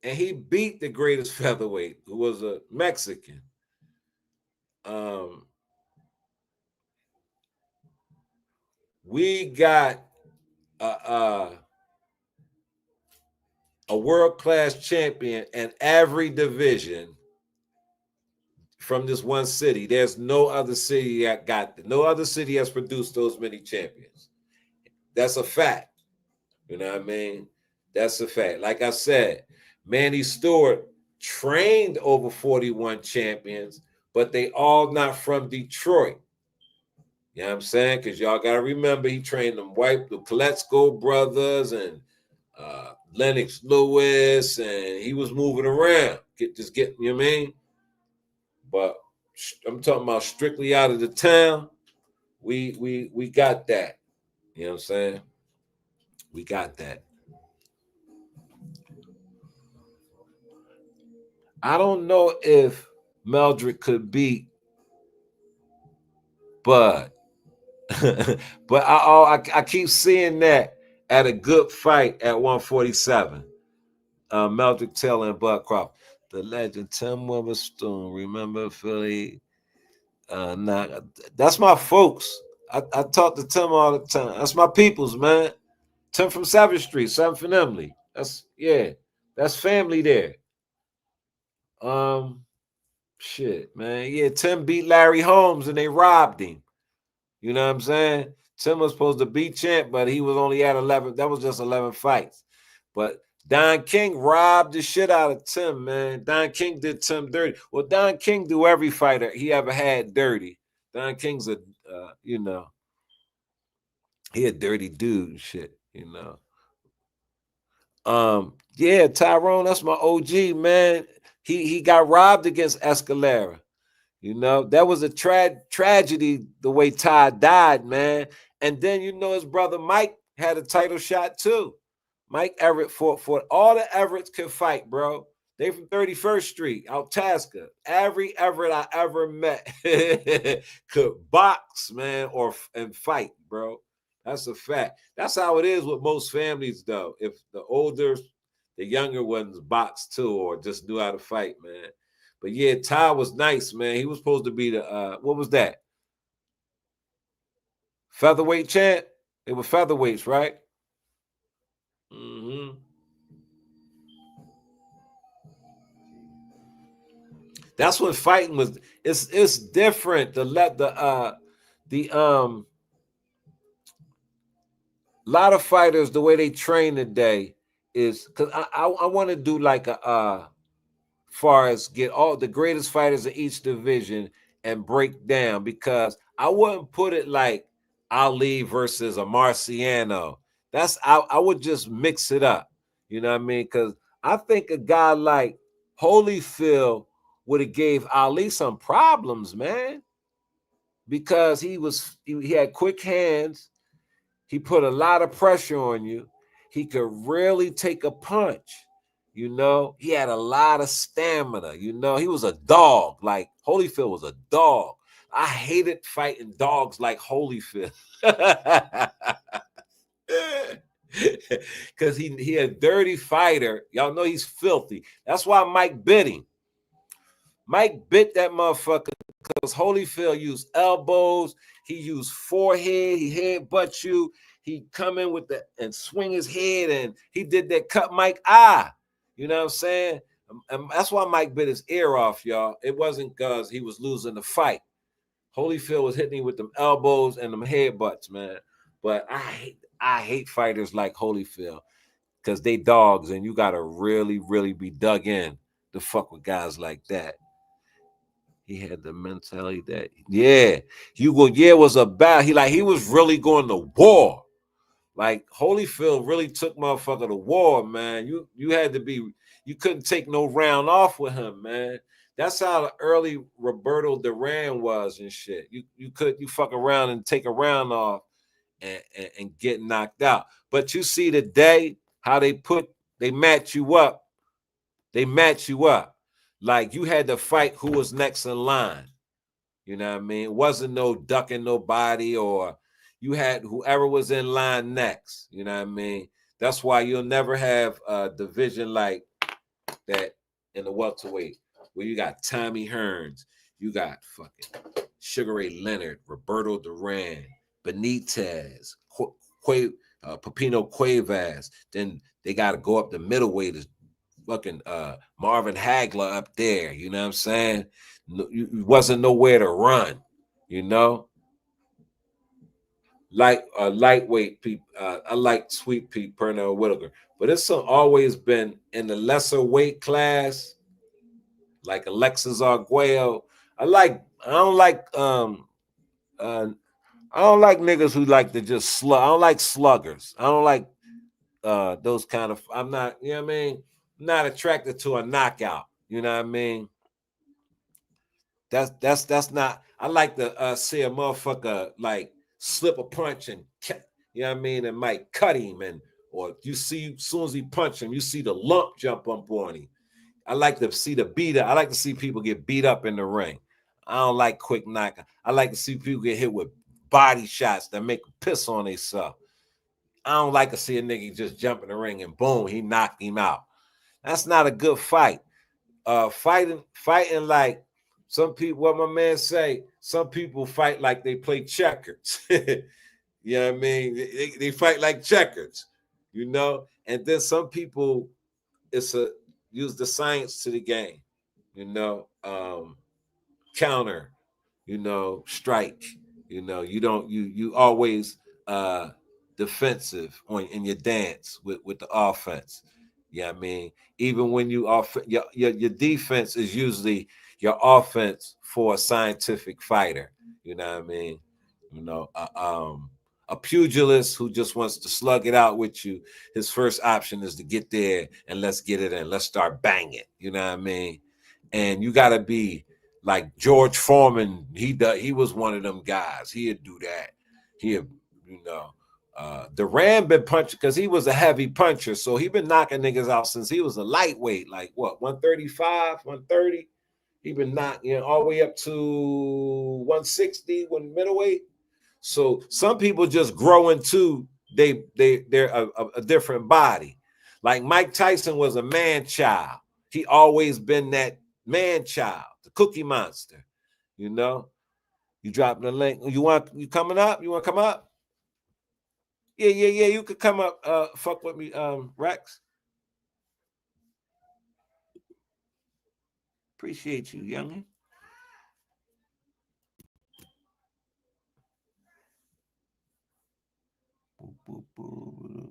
And he beat the greatest featherweight, who was a Mexican. We got a world-class champion in every division from this one city. There's no other city no other city has produced those many champions. That's a fact. You know what I mean? That's a fact. Like I said, Manny Stewart trained over 41 champions, but they all not from Detroit. You know what I'm saying? Because y'all got to remember, he trained the Koletsko brothers and Lennox Lewis, and he was moving around. You know what I mean? But I'm talking about strictly out of the town. We got that. You know what I'm saying? We got that. I don't know if Meldrick could beat Bud. But I keep seeing that at a good fight at 147. Meldrick Taylor and Bud Crawford. The legend Tim Witherspoon. Remember Philly? That's my folks. I talk to Tim all the time. That's my peoples, man. Tim from 7th Street, 7th and Emily. That's family there. Shit, man. Yeah, Tim beat Larry Holmes and they robbed him. You know what I'm saying? Tim was supposed to be champ, but he was only at 11. That was just 11 fights. But Don King robbed the shit out of Tim, man. Don King did Tim dirty. Well, Don King do every fighter he ever had dirty. Don King's he a dirty dude, shit, you know. Yeah, Tyrone, that's my OG, man. He got robbed against Escalera. You know, that was a tragedy the way Ty died, man. And then, you know, his brother Mike had a title shot too. Mike Everett fought all the Everetts can fight, bro. They from 31st Street, out Tasca. Every Everett I ever met could box, man, and fight, bro. That's a fact. That's how it is with most families, though. If the younger ones boxed too or just knew how to fight, man. But yeah, Ty was nice, man. He was supposed to be the what was that? Featherweight champ? It was featherweights, right? That's what fighting was. It's different. A lot of fighters, the way they train today is because I want to do like a far as get all the greatest fighters of each division and break down, because I wouldn't put it like Ali versus a Marciano. I would just mix it up. You know what I mean? Because I think a guy like Holyfield would have gave Ali some problems, man, because he had quick hands. He put a lot of pressure on you. He could really take a punch. You know, he had a lot of stamina. You know, he was a dog. Like Holyfield was a dog. I hated fighting dogs like Holyfield. Because he a dirty fighter. Y'all know he's filthy. That's why Mike bit him. Mike bit that motherfucker because Holyfield used elbows. He used forehead. He headbutt you. He come in with and swing his head, and he did that cut Mike eye. You know what I'm saying? And that's why Mike bit his ear off, y'all. It wasn't because he was losing the fight. Holyfield was hitting him with them elbows and them headbutts, man. But I hate fighters like Holyfield because they dogs, and you gotta really, really be dug in to fuck with guys like that. He had the mentality that was about. He was really going to war. Like Holyfield really took motherfucker to war, man. You had to be. You couldn't take no round off with him, man. That's how the early Roberto Duran was and shit. You fuck around and take a round off and get knocked out. But you see today how they match you up. They match you up. Like you had to fight who was next in line. You know what I mean? It wasn't no ducking nobody, or you had whoever was in line next. You know what I mean? That's why you'll never have a division like that in the welterweight, where you got Tommy Hearns, you got fucking Sugar Ray Leonard, Roberto Duran, Benitez, Pepino Cuevas. Then they got to go up the middleweight as fucking Marvin Hagler up there. You know what I'm saying? You wasn't nowhere to run. You know, like lightweight people. I like Sweet Pete Pernell Whitaker, but it's always been in the lesser weight class, like Alexis Arguello. I don't like niggas who like to just slug. I don't like sluggers. I don't like those kind of. I'm not. You know what I mean? I'm not attracted to a knockout. You know what I mean? That's not. I like to see a motherfucker like slip a punch and you know what I mean, and might cut him, or you see as soon as he punch him, you see the lump jump up on him. I like to see the beater. I like to see people get beat up in the ring. I don't like quick knockout. I like to see people get hit with body shots that make them piss on themselves. I don't like to see a nigga just jump in the ring and boom, he knocked him out. That's not a good fight. Fighting like some people, what my man say, some people fight like they play checkers. You know what I mean? They fight like checkers, you know? And then some people, use the science to the game, you know, counter, you know, strike, you know, you always defensive in your dance with the offense. Yeah, I mean, even when you your defense is usually your offense for a scientific fighter. You know what I mean? You know, a pugilist who just wants to slug it out with you, his first option is to get there and let's get it in. Let's start banging. You know what I mean? And you got to be like George Foreman. He was one of them guys. He'd do that. Duran been punching because he was a heavy puncher. So he been knocking niggas out since he was a lightweight, like what, 135, 130? He been knocking all the way up to 160 when middleweight. So some people just grow into they're a different body. Like Mike Tyson was a man child. He always been that man child, the Cookie Monster. You know, you drop the link. You coming up? You want to come up? Yeah. You could come up. Fuck with me, Rex. Appreciate you, youngin. Boop, boop, boop.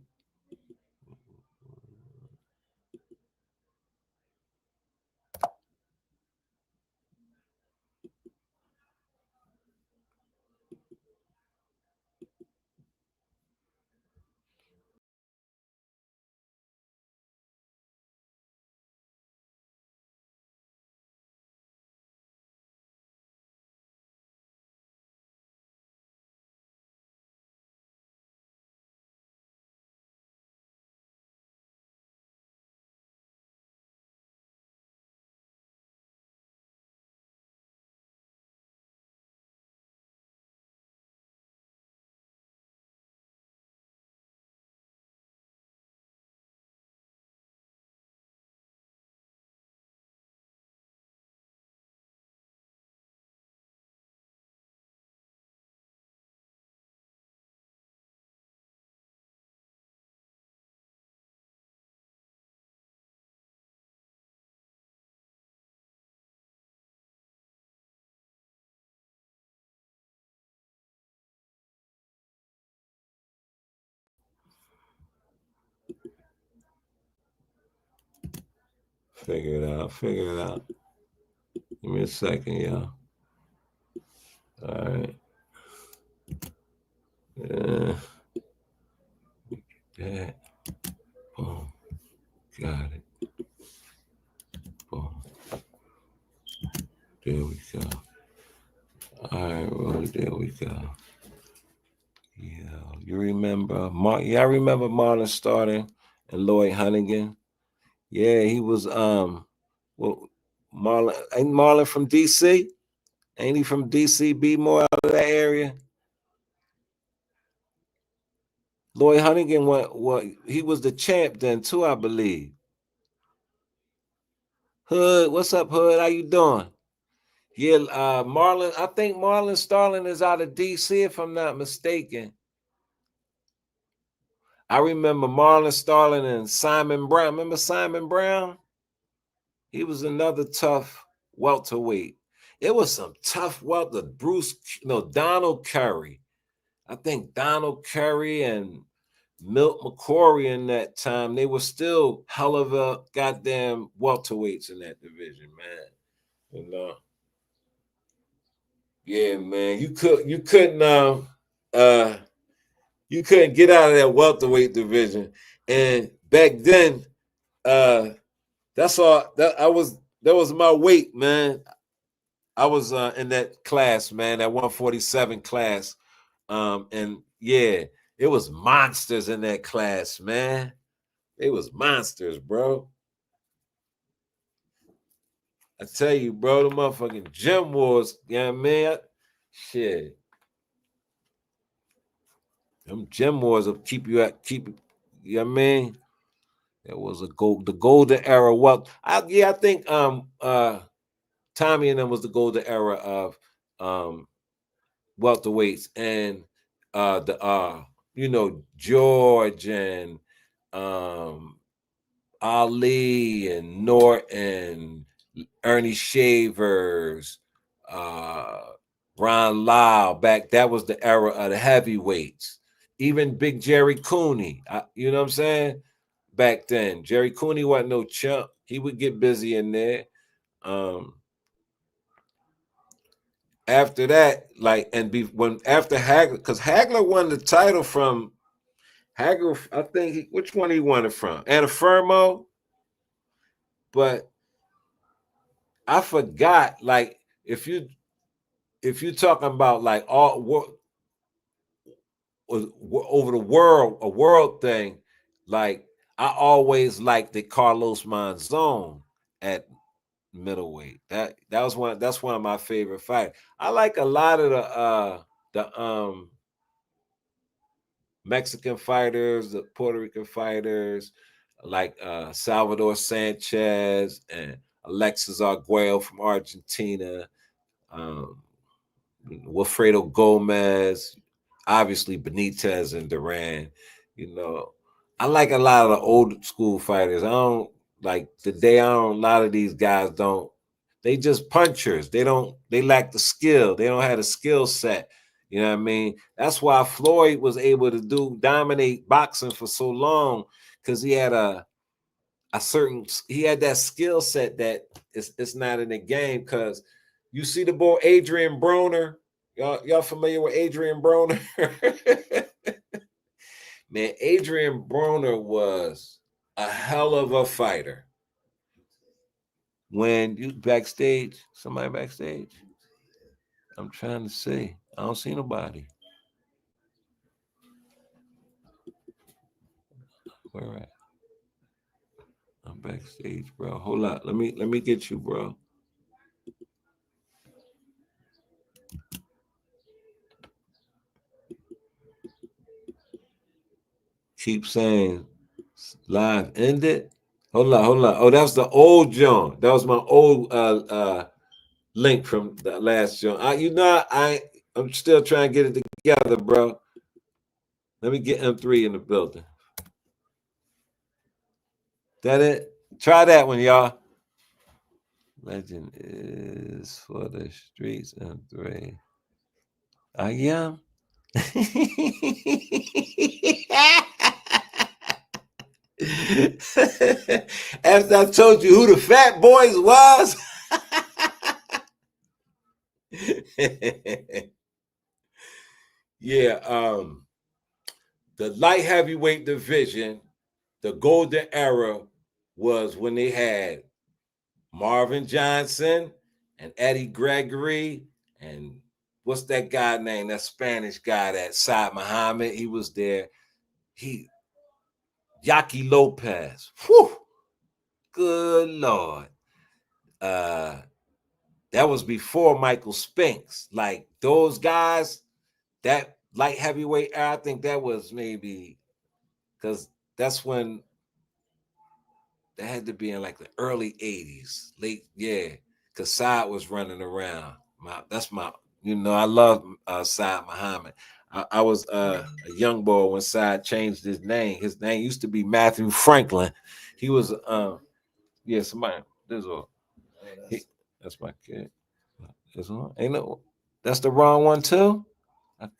Figure it out. Figure it out. Give me a second, y'all. All right. Yeah. That. Boom. Got it. Boom. There we go. All right, well, there we go. Yeah, you remember y'all remember Marlon starting and Lloyd Hunnigan? Yeah, he was well, Marlon ain't Marlon from DC? Ain't he from DC? Be more out of that area. Lloyd Hunnigan, what he was the champ then too, I believe. Hood, what's up, Hood? How you doing? Yeah, Marlon, I think Marlon Starling is out of DC, if I'm not mistaken. I remember Marlon Starling and Simon Brown. Remember Simon Brown? He was another tough welterweight. It was some tough welter. Donald Curry. I think Donald Curry and Milt McCory in that time, they were still hell of a goddamn welterweights in that division, man. You know. Yeah, man. You couldn't get out of that welterweight division. And back then, that was my weight, man. I was in that class, man, that 147 class. And yeah, it was monsters in that class, man. It was monsters, bro. I tell you, bro, the motherfucking gym wars, you know what I mean? Shit. Them gym wars will keep you know what I mean? It was the golden era. Well, I think Tommy and them was the golden era of welterweights, and George and Ali and Norton, Ernie Shavers, Ron Lyle. That was the era of the heavyweights. Even Big Jerry Cooney, you know what I'm saying? Back then, Jerry Cooney wasn't no chump. He would get busy in there. After that, after Hagler, because Hagler won the title from Hagler, I think which one he won it from? Anafermo. But I forgot, like, if you talking about like all over the world, a world thing, like I always liked the Carlos Monzon at middleweight. That's one of my favorite fights. I like a lot of the Mexican fighters, the Puerto Rican fighters, like Salvador Sanchez and Alexis Arguello from Argentina, Wilfredo Gomez, obviously Benitez and Duran. You know, I like a lot of the old school fighters. I don't like today. A lot of these guys don't They just punchers. They lack the skill. They don't have a skill set. You know what I mean? That's why Floyd was able to dominate boxing for so long, because he had he had that skill set that it's not in the game. Because you see the boy Adrian Broner. Y'all familiar with Adrian Broner? Man, Adrian Broner was a hell of a fighter. When you backstage, somebody backstage? I'm trying to see. I don't see nobody. Where at? I'm backstage, bro. Hold up. Let me get you, bro. Keep saying live ended. Hold on. Oh, that's the old John. That was my old link from the last John. I'm still trying to get it together, bro. Let me get M3 in the building. That it? Try that one, y'all. Legend is for the streets, M3. I am. After I told you who the Fat Boys was. Yeah, the light heavyweight division, the golden era was when they had Marvin Johnson and Eddie Gregory and what's that guy name? That Spanish guy, that Saad Muhammad. He was there. Yaki Lopez. Whew. Good Lord. That was before Michael Spinks. Like those guys, that light heavyweight era, I think that was maybe because that's when that had to be in like the early 80s, late, yeah. Because Saad was running around. I love Saad Muhammad. I was a young boy when Saad changed his name. His name used to be Matthew Franklin. He was somebody. That's my kid. This one ain't no. That's the wrong one too. Okay.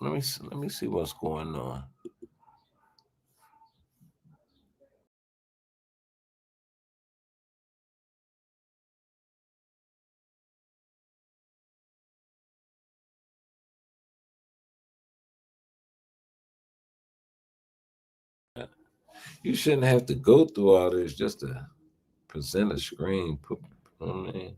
Let me see what's going on. You shouldn't have to go through all this just to present a screen. Put on there.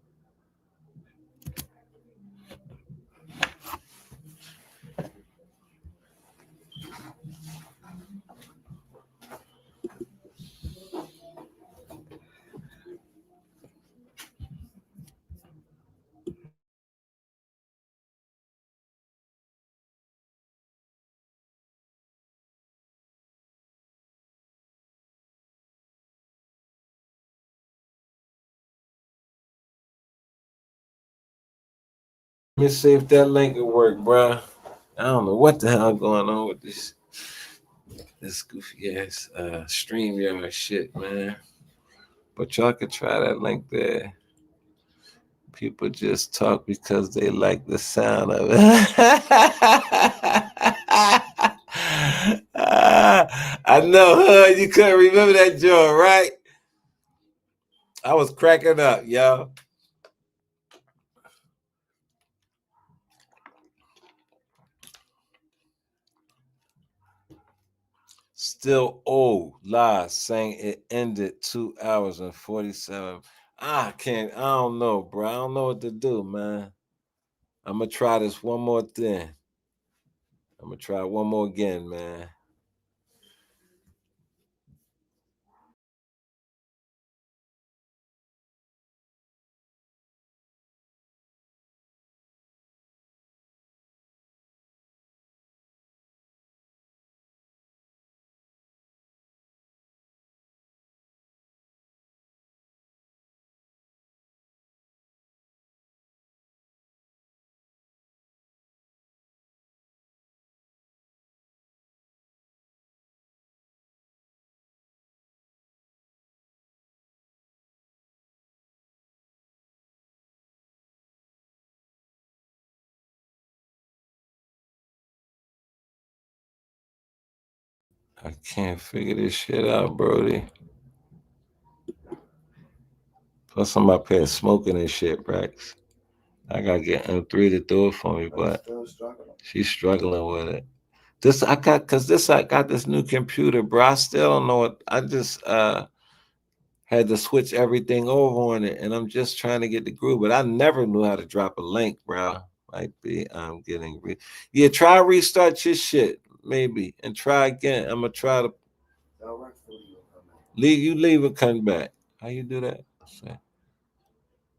Let me see if that link will work, bro. I don't know what the hell going on with this goofy ass StreamYard shit, man. But y'all could try that link there. People just talk because they like the sound of it. I know, Hood, you couldn't remember that joint, right? I was cracking up, y'all. Still old lies saying it ended 2 hours and 47. I don't know, bro. I don't know what to do, man. I'm gonna try this one more thing. I'm gonna try one more again, man. I can't figure this shit out, Brody. Plus, I'm up here smoking and shit, Brax. I gotta get M3 to do it for me, but she's struggling with it. I got this new computer, bro. I still don't know what. I just had to switch everything over on it, and I'm just trying to get the groove. But I never knew how to drop a link, bro. Might be I'm getting yeah. Try restart your shit, maybe, and try again. I'm gonna try to leave and come back. How you do that?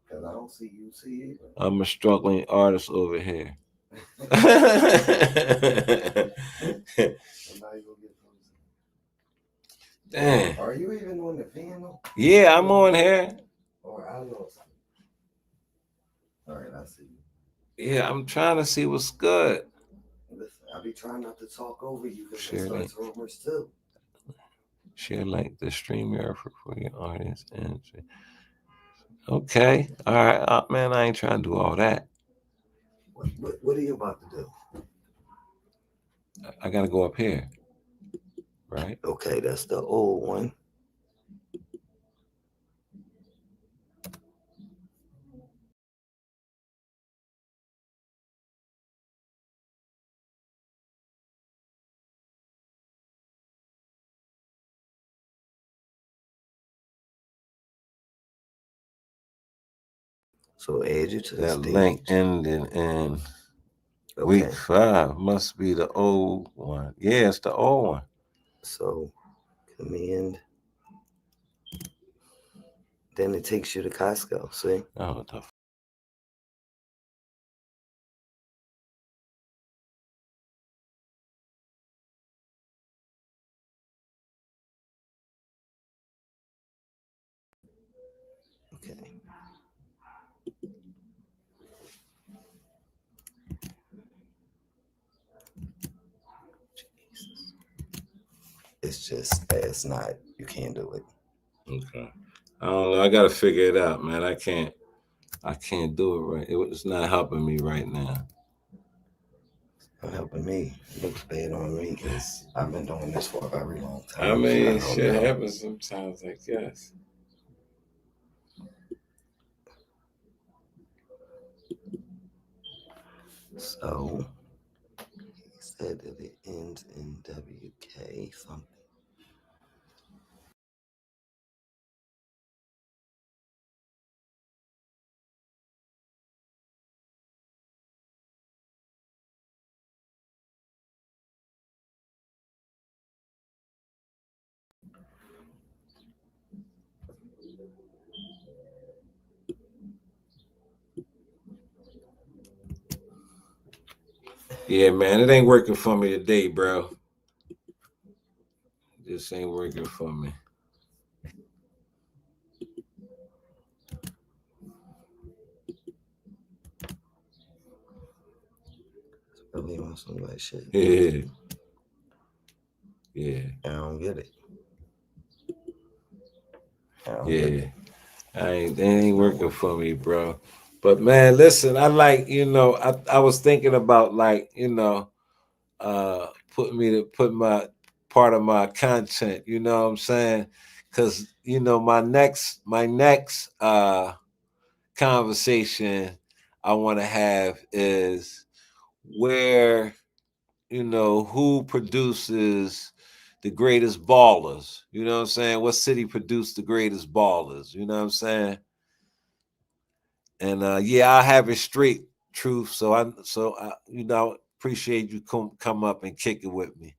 Because I don't see you see it. I'm a struggling artist over here. Damn. Are you even on the panel? Yeah, I'm on here. Or I know something. All right, I see you. Yeah, I'm trying to see what's good. Listen, I be trying not to talk over you because Sure it starts rumors too. Share like the stream your effort for your audience and okay, all right, man. I ain't trying to do all that. What are you about to do? I gotta go up here, right? Okay, that's the old one. So add you to the That stage. link ended in week 5. Must be the old one. Yeah, it's the old one. So command. Then it takes you to Costco. See? Oh, what the Okay. Jesus. It's not, you can't do it. Okay. I don't know. I gotta figure it out, man. I can't do it right. It's not helping me right now. Not helping me. It looks bad on me because I've been doing this for a very long time. I mean, so shit happens sometimes, I guess. So he said that it ends in WK something. Yeah, man, it ain't working for me today, bro. This ain't working for me. Really on some like shit. Yeah. Yeah. I don't get it. Yeah. It ain't working for me, bro. But man, listen, I like, I was thinking about like, put my part of my content, you know what I'm saying? Cause my next conversation I want to have is where who produces the greatest ballers, you know what I'm saying? What city produced the greatest ballers, you know what I'm saying? And yeah, I have it straight, Truth. So I appreciate you come up and kick it with me.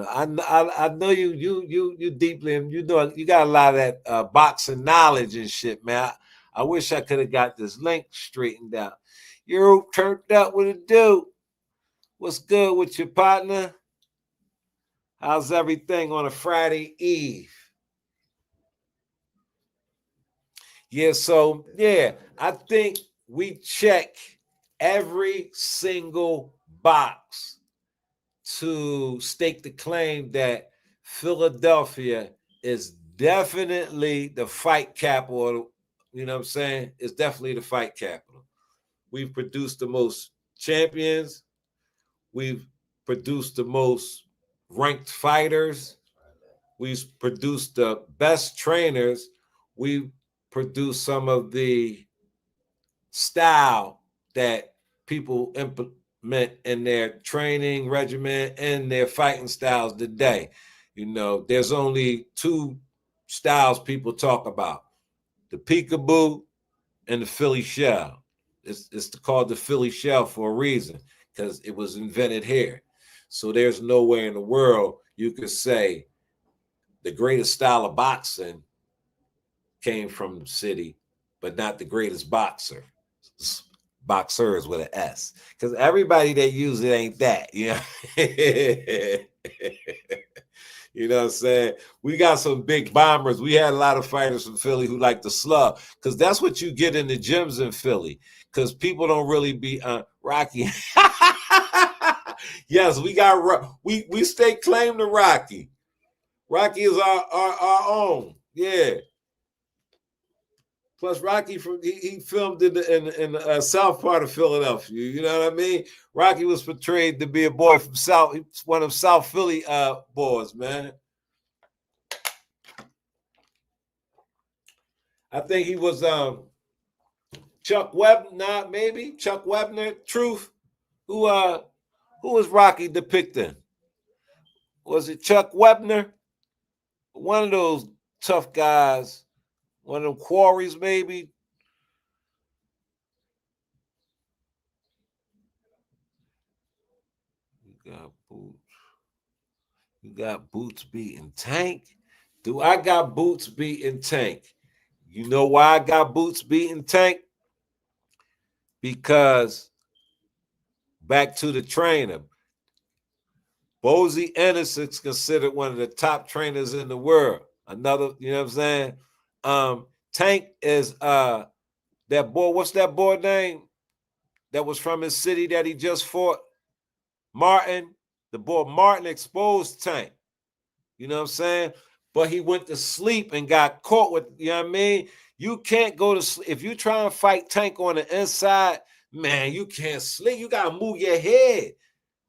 I know you deeply, and you got a lot of that boxing knowledge and shit, man. I wish I could have got this link straightened out. You're turned up with a dude. What's good with your partner? How's everything on a Friday Eve? Yeah, so yeah, I think we check every single box to stake the claim that Philadelphia is definitely the fight capital. You know what I'm saying? It's definitely the fight capital. We've produced the most champions. We've produced the most ranked fighters. We produce the best trainers. We produce some of the style that people implement in their training regimen and their fighting styles today. You know, there's only two styles people talk about: the peekaboo and the Philly shell. It's called the Philly shell for a reason, because it was invented here. So there's nowhere in the world you could say the greatest style of boxing came from the city, but not the greatest boxer. Boxers with an S, because everybody that use it ain't that, you know. You know what I'm saying? We got some big bombers. We had a lot of fighters from Philly who like to slug, because that's what you get in the gyms in Philly, because people don't really be Rocky. Yes, we got we stake claim to Rocky. Rocky is our own. Yeah. Plus, Rocky he filmed in the south part of Philadelphia. You know what I mean? Rocky was portrayed to be a boy from South, one of South Philly boys, man. I think he was Chuck Webner, maybe Chuck Webner. Truth, who was Rocky depicting? Was it Chuck Webner? One of those tough guys. One of them quarries, maybe. You got Boots. You got Boots beating Tank. Do I got Boots beating Tank? You know why I got Boots beating Tank? Because back to the trainer. Bozy Ennis is considered one of the top trainers in the world. Another, you know what I'm saying? Tank is that boy, what's that boy name that was from his city that he just fought? Martin. The boy Martin exposed Tank. You know what I'm saying? But he went to sleep and got caught with, you know what I mean? You can't go to sleep. If you try and fight Tank on the inside, man, you can't sleep. You got to move your head.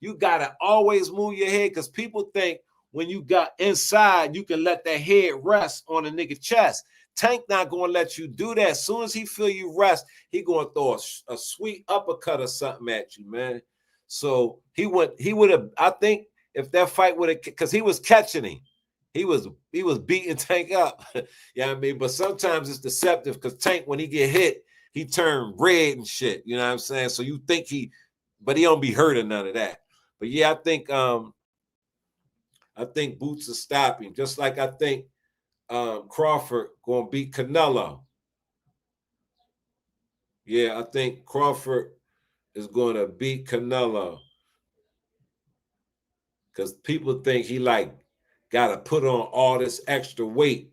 You got to always move your head, because people think when you got inside, you can let that head rest on a nigga chest. Tank not going to let you do that. As soon as he feel you rest, he going to throw a sweet uppercut or something at you, man. So he would have, I think if that fight would have, because he was catching him. He was beating Tank up. You know what I mean? But sometimes it's deceptive, because Tank, when he get hit, he turn red and shit. You know what I'm saying? So you think but he don't be hurt or none of that. But yeah, I think Boots will stop him. Just like I think Crawford gonna beat Canelo. Yeah, I think Crawford is gonna beat Canelo, because people think he like gotta put on all this extra weight.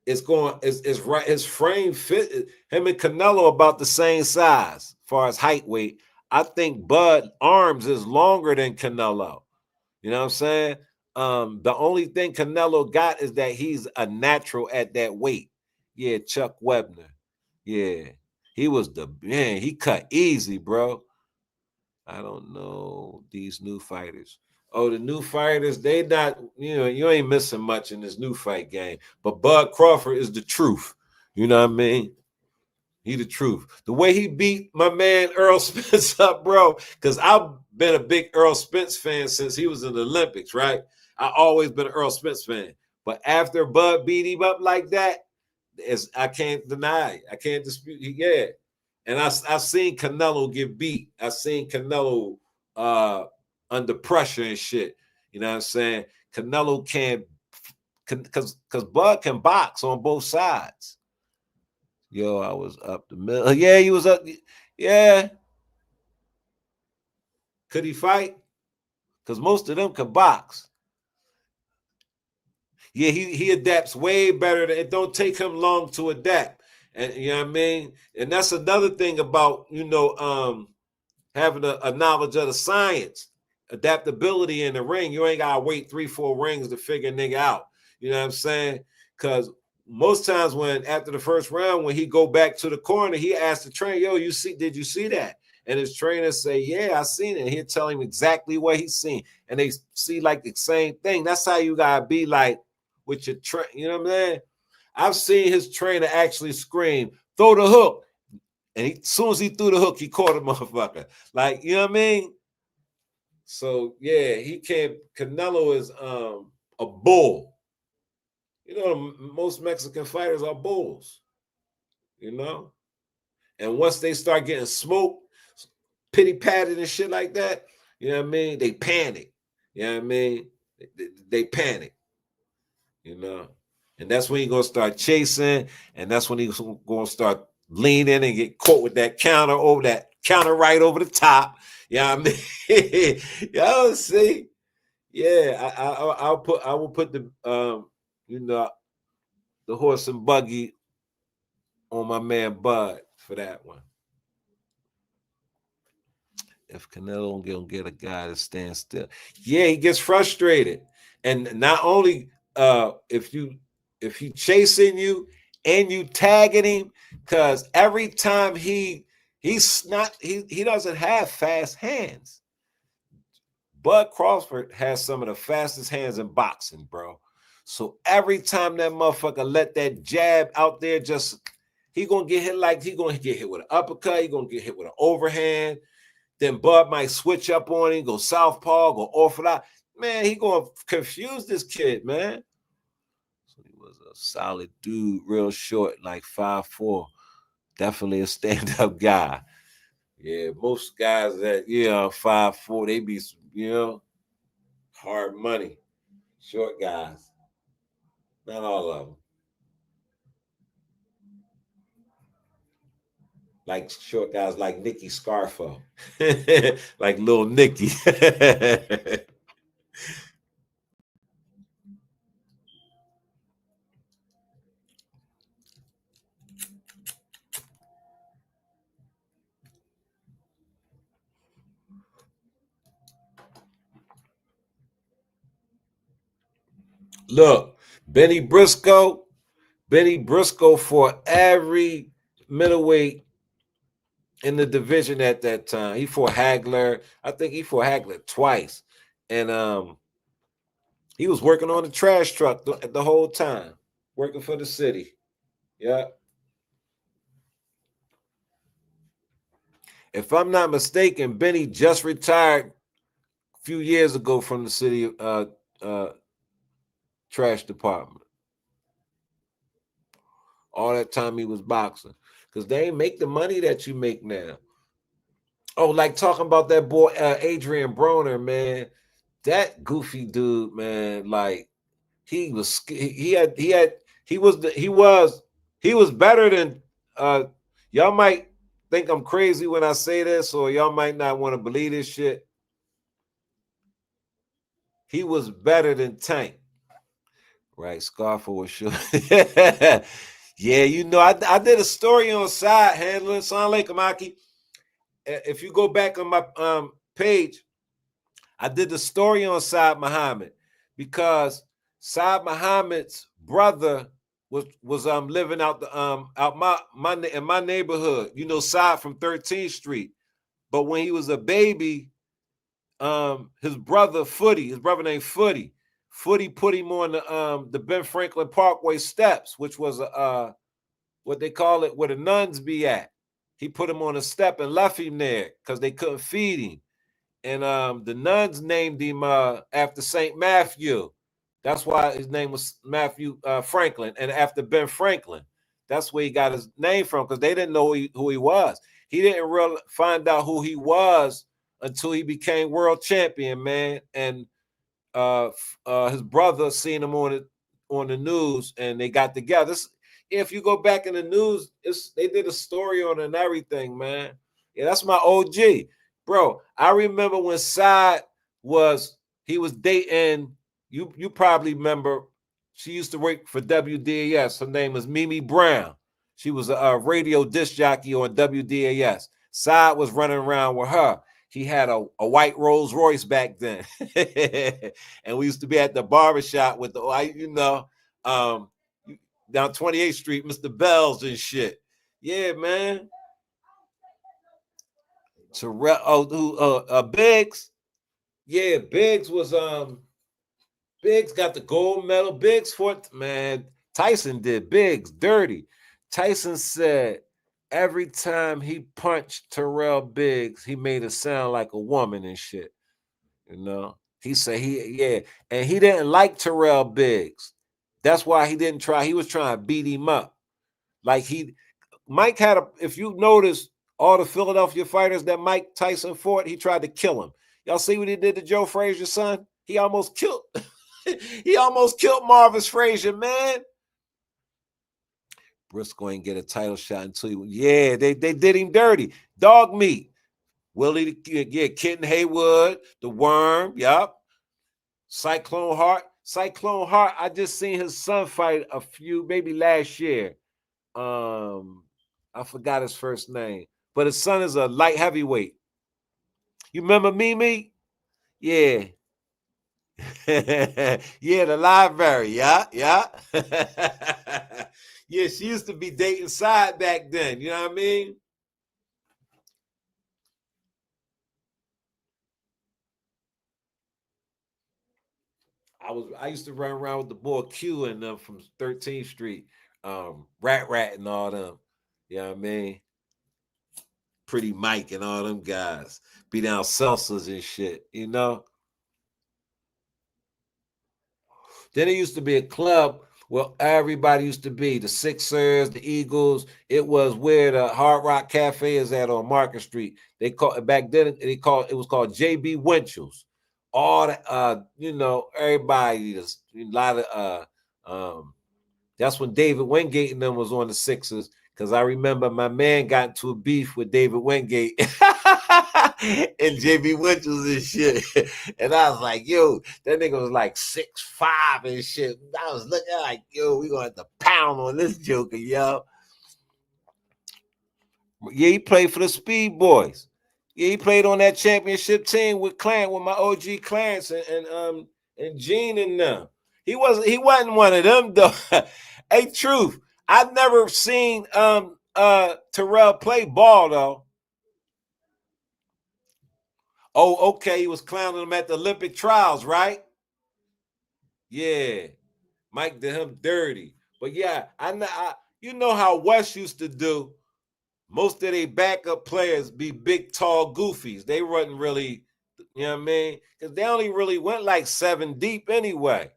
It's right. His frame fit him and Canelo about the same size as far as height weight. I think Bud arms is longer than Canelo. You know what I'm saying? The only thing Canelo got is that he's a natural at that weight. Yeah, Chuck Webner. Yeah, he was the man. He cut easy, bro. I don't know these new fighters. Oh, the new fighters, they not, you ain't missing much in this new fight game. But Bud Crawford is the truth. You know what I mean? He the truth. The way he beat my man Earl Spence up, bro, because I've been a big Earl Spence fan since he was in the Olympics, right? I always been an Earl Spence fan. But after Bud beat him up like that, I can't deny. I can't dispute. Yeah. And I've seen Canelo get beat. I've seen Canelo under pressure and shit. You know what I'm saying? Canelo can't, because Bud can box on both sides. Yo, I was up the middle. Yeah, he was up. Yeah. Could he fight? Because most of them could box. Yeah, he adapts way better. It don't take him long to adapt. And you know what I mean? And that's another thing about, having a knowledge of the science, adaptability in the ring. You ain't gotta wait 3-4 rings to figure a nigga out. You know what I'm saying? Because most times when after the first round, when he go back to the corner, he asks the trainer, yo, did you see that? and his trainers say, yeah, I seen it. He'll tell him exactly what he's seen. And they see like the same thing. That's how you gotta be like with your train. You know what I'm saying? I've seen his trainer actually scream, throw the hook. And as soon as he threw the hook, he caught a motherfucker. Like, you know what I mean? So yeah, he can't. Canelo is a bull. You know, most Mexican fighters are bulls. You know, and once they start getting smoked, pity patted and shit like that, you know what I mean? They panic. You know what I mean? They panic. You know, and that's when you're gonna start chasing, and that's when he's gonna start leaning and get caught with that counter right over the top. You know what I mean? Y'all see? Yeah, I will put the you know, the horse and buggy on my man Bud for that one. If Canelo don't get a guy to stand still, yeah, he gets frustrated, and not only if he chasing you and you tagging him, because every time he doesn't have fast hands. Bud Crawford has some of the fastest hands in boxing, bro. So every time that motherfucker let that jab out there, he gonna get hit with an uppercut, he gonna get hit with an overhand. Then Bud might switch up on him, go southpaw, go orthodox. Man, he gonna confuse this kid, man. So he was a solid dude, real short, like 5'4". Definitely a stand-up guy. Yeah, most guys that 5'4", they be hard money. Short guys. Not all of them. Like short guys like Nicky Scarfo. Like little Nicky. Look, Benny Briscoe for every middleweight in the division at that time. He fought Hagler. I think he fought Hagler twice. And he was working on the trash truck the whole time, working for the city. Yeah. If I'm not mistaken, Benny just retired a few years ago from the city trash department. All that time he was boxing. Because they ain't make the money that you make now. Oh, like talking about that boy Adrian Broner, man. That goofy dude, man. Like he was better than y'all might think I'm crazy when I say this, or y'all might not want to believe this shit. He was better than Tank. Right, Scarfo was sure. Yeah, I did a story on Side Handling, Sound like Amaki. If you go back on my page, I did the story on Saad Muhammad because Saad Muhammad's brother was living out in my neighborhood. You know, Saad from 13th Street. But when he was a baby, his brother named Footy put him on the Ben Franklin Parkway steps, which was what they call it, where the nuns be at. He put him on a step and left him there because they couldn't feed him. And the nuns named him after St. Matthew. That's why his name was Matthew Franklin. And after Ben Franklin, that's where he got his name from, because they didn't know who he was. He didn't really find out who he was until he became world champion, man. And his brother seen him on the news, and they got together. If you go back in the news, they did a story on it and everything, man. Yeah, that's my OG. Bro, I remember when Saad was dating, you probably remember, she used to work for WDAS. Her name was Mimi Brown. She was a radio disc jockey on WDAS. Saad was running around with her. He had a white Rolls Royce back then. And we used to be at the barbershop with down 28th Street, Mr. Bells and shit. Yeah, man. Terrell, Biggs. Yeah, Biggs was Biggs got the gold medal. Biggs fought, man. Tyson did Biggs dirty. Tyson said every time he punched Terrell Biggs, he made it sound like a woman and shit. You know, he said and he didn't like Terrell Biggs. That's why he didn't try. He was trying to beat him up. Like Mike had if you notice all the Philadelphia fighters that Mike Tyson fought, he tried to kill him. Y'all see what he did to Joe Frazier's son? He almost killed Marvis Frazier, man. Briscoe ain't get a title shot until they did him dirty. Dog meat. Willie, Kitten Haywood, the Worm, yup. Cyclone Hart, I just seen his son fight maybe last year. I forgot his first name, but his son is a light heavyweight. You remember Mimi? Yeah. Yeah, the library. Yeah. Yeah, she used to be dating Side back then. You know what I mean? I used to run around with the boy Q and them from 13th Street, Rat and all them. You know what I mean? Pretty Mike and all them guys. Be down Celsius and shit, you know? Then it used to be a club where everybody used to be, the Sixers, the Eagles. It was where the Hard Rock Cafe is at on Market Street. Back then it was called JB Winchell's. All the everybody, a lot of that's when David Wingate and them was on the Sixers. Because I remember my man got into a beef with David Wingate and JB Winchell's and shit. And I was like, yo, that nigga was like 6'5" and shit. I was looking like, yo, we gonna have to pound on this joker, yo. Yeah, he played for the Speed Boys. Yeah, he played on that championship team with my OG Clarence and Gene and them. He wasn't one of them though. Hey, truth. I've never seen Terrell play ball though. Oh, okay. He was clowning him at the Olympic trials, right? Yeah. Mike did him dirty. But yeah, you know how West used to do. Most of their backup players be big, tall goofies. They wasn't really, you know what I mean? Because they only really went like 7 deep anyway.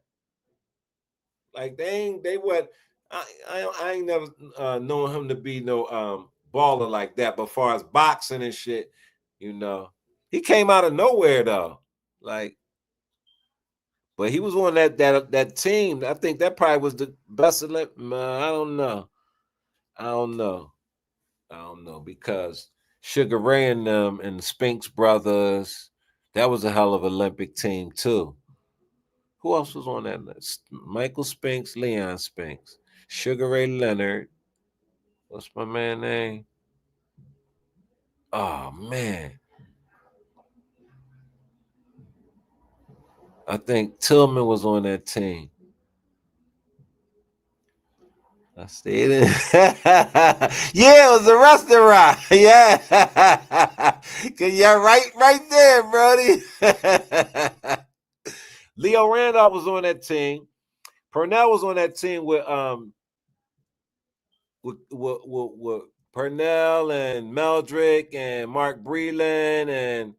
Like they went. I ain't never known him to be no baller like that. But as far as boxing and shit, you know, he came out of nowhere though. Like, but he was on that team. I think that probably was the best. I don't know because Sugar Ray and them and the Spinks brothers, that was a hell of an Olympic team too. Who else was on that list? Michael Spinks, Leon Spinks. Sugar Ray Leonard. What's my man name? Oh, man. I think Tillman was on that team. I stayed in. Yeah, it was a restaurant. Yeah. Yeah, right there, Brody. Leo Randolph was on that team. Purnell was on that team with Purnell and Meldrick and Mark Breland and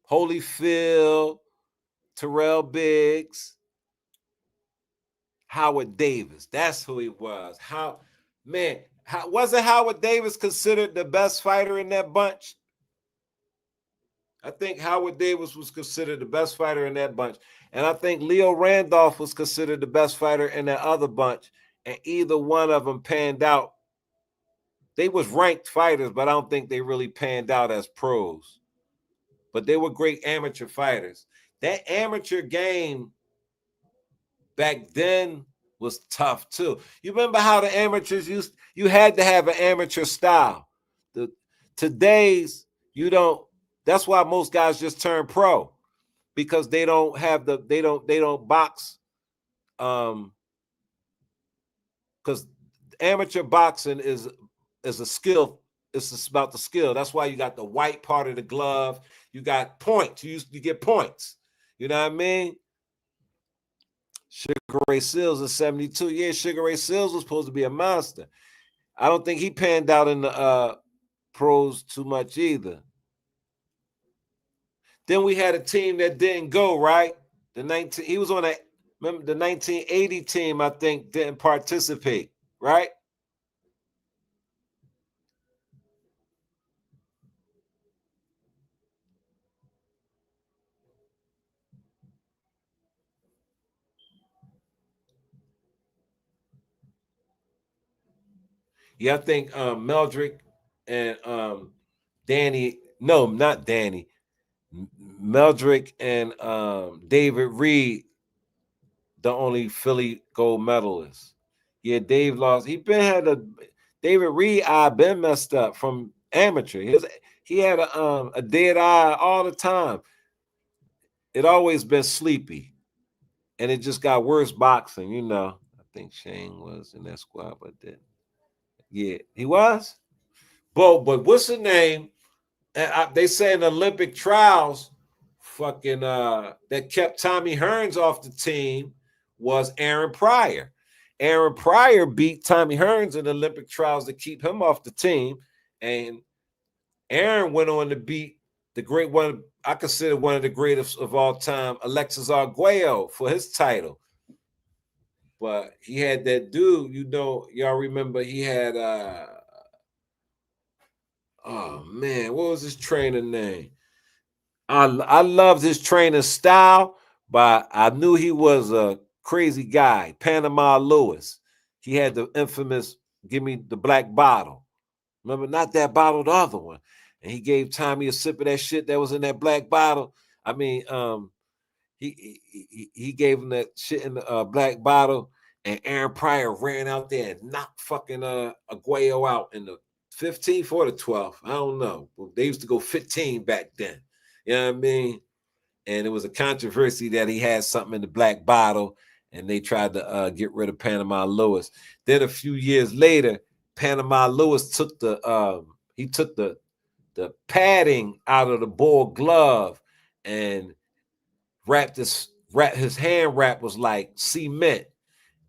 Holyfield, Terrell Biggs, Howard Davis. That's who he was. Wasn't Howard Davis considered the best fighter in that bunch? I think Howard Davis was considered the best fighter in that bunch. And I think Leo Randolph was considered the best fighter in that other bunch. And either one of them panned out. They was ranked fighters, but I don't think they really panned out as pros. But they were great amateur fighters. That amateur game back then was tough too. You remember how the amateurs you had to have an amateur style. Today's you don't. That's why most guys just turn pro, because they don't have they don't box. Because amateur boxing is a skill it's just about the skill. That's why you got the white part of the glove. You got points. You get points. You know what I mean? Sugar Ray Seals in 72. Yeah, Sugar Ray Seals was supposed to be a monster. I don't think he panned out in the pros too much either. Then we had a team that didn't go, right? He was on remember the 1980 team, I think, didn't participate, right? Yeah, I think Meldrick and Danny, no, not Danny. Meldrick and David Reed, the only Philly gold medalists. Yeah, Dave lost. David Reed eye been messed up from amateur. He had a dead eye all the time. It always been sleepy, and it just got worse boxing. You know, I think Shane was in that squad, but then yeah, he was. But what's the name? And they say in the Olympic trials, fucking that kept Tommy Hearns off the team was Aaron Pryor. Aaron Pryor beat Tommy Hearns in the Olympic trials to keep him off the team, and Aaron went on to beat the great one. I consider one of the greatest of all time, Alexis Arguello, for his title. But he had that dude, you know, y'all remember he had oh man, what was his trainer name? I loved his training style, but I knew he was a crazy guy. Panama Lewis. He had the infamous "Give me the black bottle." Remember, not that bottle, the other one. And he gave Tommy a sip of that shit that was in that black bottle. I mean, he gave him that shit in the black bottle, and Aaron Pryor ran out there and knocked fucking Aguayo out in the 15th or the 12th. I don't know. They used to go 15 back then. You know what I mean? And it was a controversy that he had something in the black bottle, and they tried to get rid of Panama Lewis. Then a few years later, Panama Lewis took the padding out of the ball glove and his hand wrap was like cement,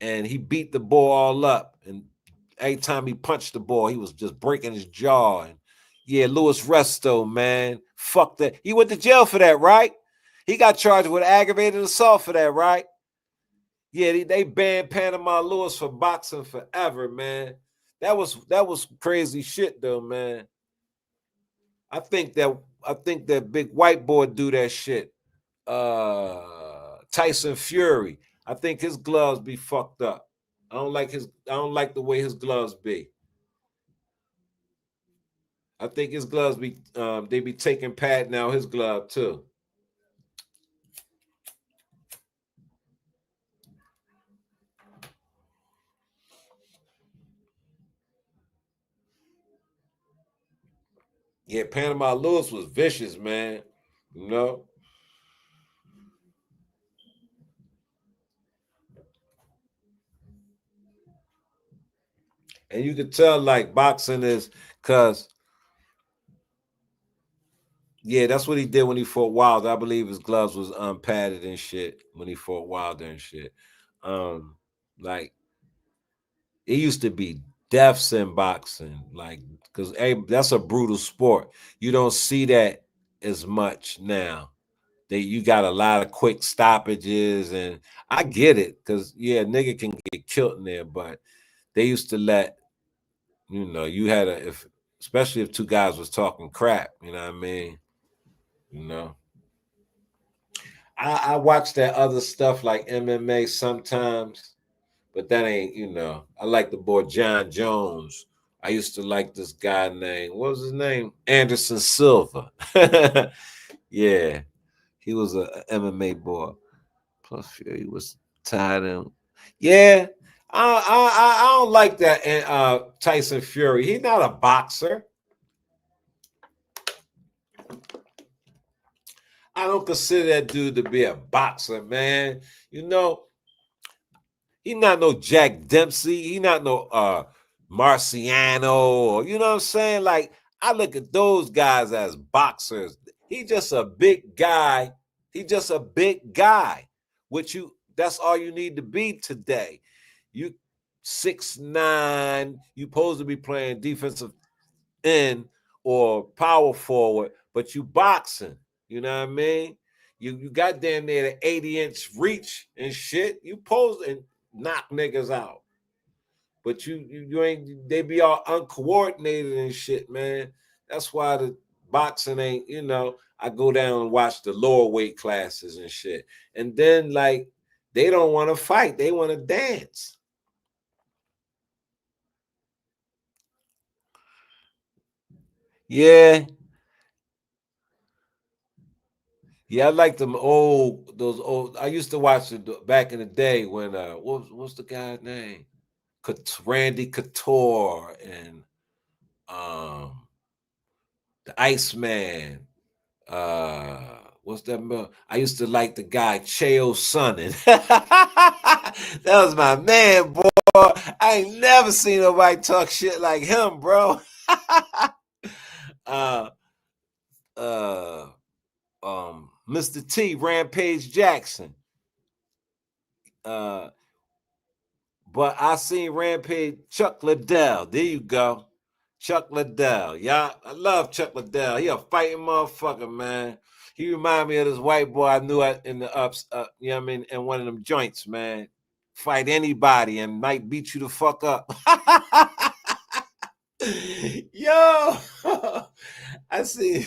and he beat the ball all up. And every time he punched the ball, he was just breaking his jaw. And yeah, Louis Resto, man, fuck that. He went to jail for that, right? He got charged with aggravated assault for that, right? Yeah, they banned Panama Lewis for boxing forever, man. That was crazy shit, though, man. I think that big white boy do that shit. Tyson Fury. I think his gloves be fucked up. I don't like the way his gloves be. I think his gloves be they be taking Pat now his glove too. Yeah, Panama Lewis was vicious, man. You know. And you could tell like boxing is because yeah, that's what he did when he fought Wilder. I believe his gloves was padded and shit when he fought Wilder and shit. Like it used to be deaths in boxing, like because that's a brutal sport. You don't see that as much now. You got a lot of quick stoppages, and I get it because yeah, nigga can get killed in there, but they used to let you had especially if two guys was talking crap, you know what I mean? You know. I watch that other stuff like MMA sometimes, but that ain't, I like the boy John Jones. I used to like this guy named, what was his name? Anderson Silva. Yeah. He was a MMA boy. Plus Fury was tied in. Yeah. I don't like that Tyson Fury. He's not a boxer. I don't consider that dude to be a boxer, man. He not no Jack Dempsey. He not no Marciano, or you know what I'm saying? Like, I look at those guys as boxers. He's just a big guy. He's just a big guy. Which that's all you need to be today. You 6'9", you supposed to be playing defensive end or power forward, but you boxing. You know what I mean? You got damn near the 80-inch reach and shit. You pose and knock niggas out. But you ain't, they be all uncoordinated and shit, man. That's why the boxing ain't, I go down and watch the lower weight classes and shit. And then like they don't want to fight, they want to dance. Yeah. Yeah, I like those old. I used to watch it back in the day when what's the guy's name? Randy Couture and the Iceman. What's that? I used to like the guy Chael Sonnen. That was my man, boy. I ain't never seen nobody talk shit like him, bro. Mr. T, Rampage Jackson. But I seen Rampage, Chuck Liddell. There you go. Chuck Liddell. Yeah, I love Chuck Liddell. He a fighting motherfucker, man. He remind me of this white boy I knew in the ups, you know what I mean, in one of them joints, man. Fight anybody and might beat you the fuck up. Yo, I see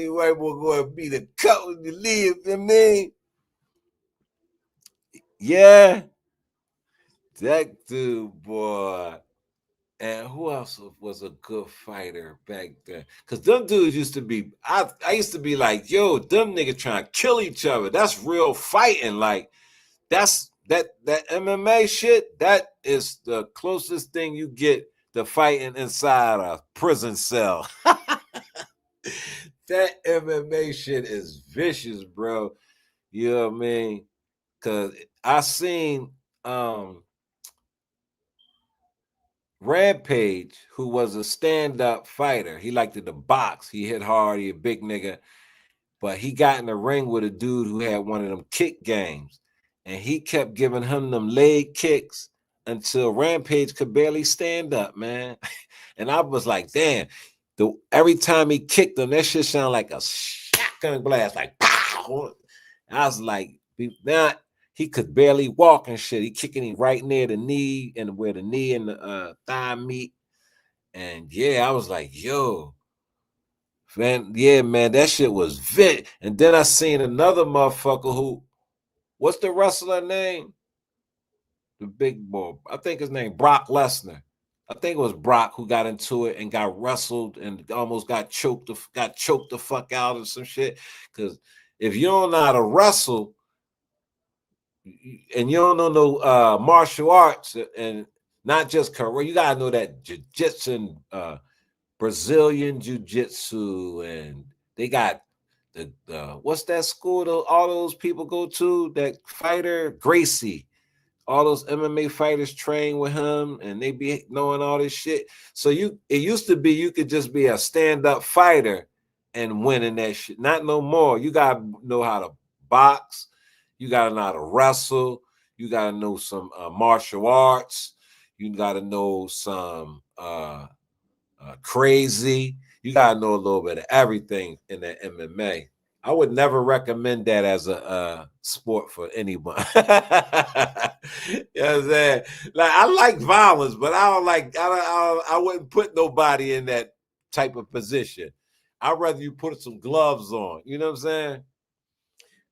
white boy go and beat a cut when you leave, you know what I mean? Yeah. That dude, boy. And who else was a good fighter back then? Because them dudes used to be, I used to be like, yo, them niggas trying to kill each other. That's real fighting. Like, that's that MMA shit, that is the closest thing you get to fighting inside a prison cell. That MMA shit is vicious, bro. You know what I mean? Because I seen Rampage, who was a stand-up fighter. He liked to box. He hit hard. He a big nigga. But he got in the ring with a dude who had one of them kick games. And he kept giving him them leg kicks until Rampage could barely stand up, man. And I was like, damn. Every time he kicked him, that shit sounded like a shotgun blast. Like, pow! I was like, now he could barely walk and shit. He kicking him right near the knee and where the knee and the thigh meet. And yeah, I was like, yo, man, yeah, man, that shit was vit. And then I seen another motherfucker who, what's the wrestler name? The big boy. I think his name Brock Lesnar. I think it was Brock who got into it and got wrestled and almost got choked the fuck out of some shit. Because if you don't know how to wrestle, and you don't know no martial arts and not just karate, you gotta know that jiu-jitsu and Brazilian jiu-jitsu, and they got the what's that school all those people go to, that fighter Gracie. All those MMA fighters train with him and they be knowing all this shit. So it used to be you could just be a stand-up fighter and winning that shit. Not no more. You gotta know how to box. You got to know how to wrestle. You got to know some martial arts. You got to know some crazy. You got to know a little bit of everything in that MMA. I would never recommend that as a sport for anyone. You know what I'm saying? Like, I like violence, but I wouldn't put nobody in that type of position. I'd rather you put some gloves on. You know what I'm saying?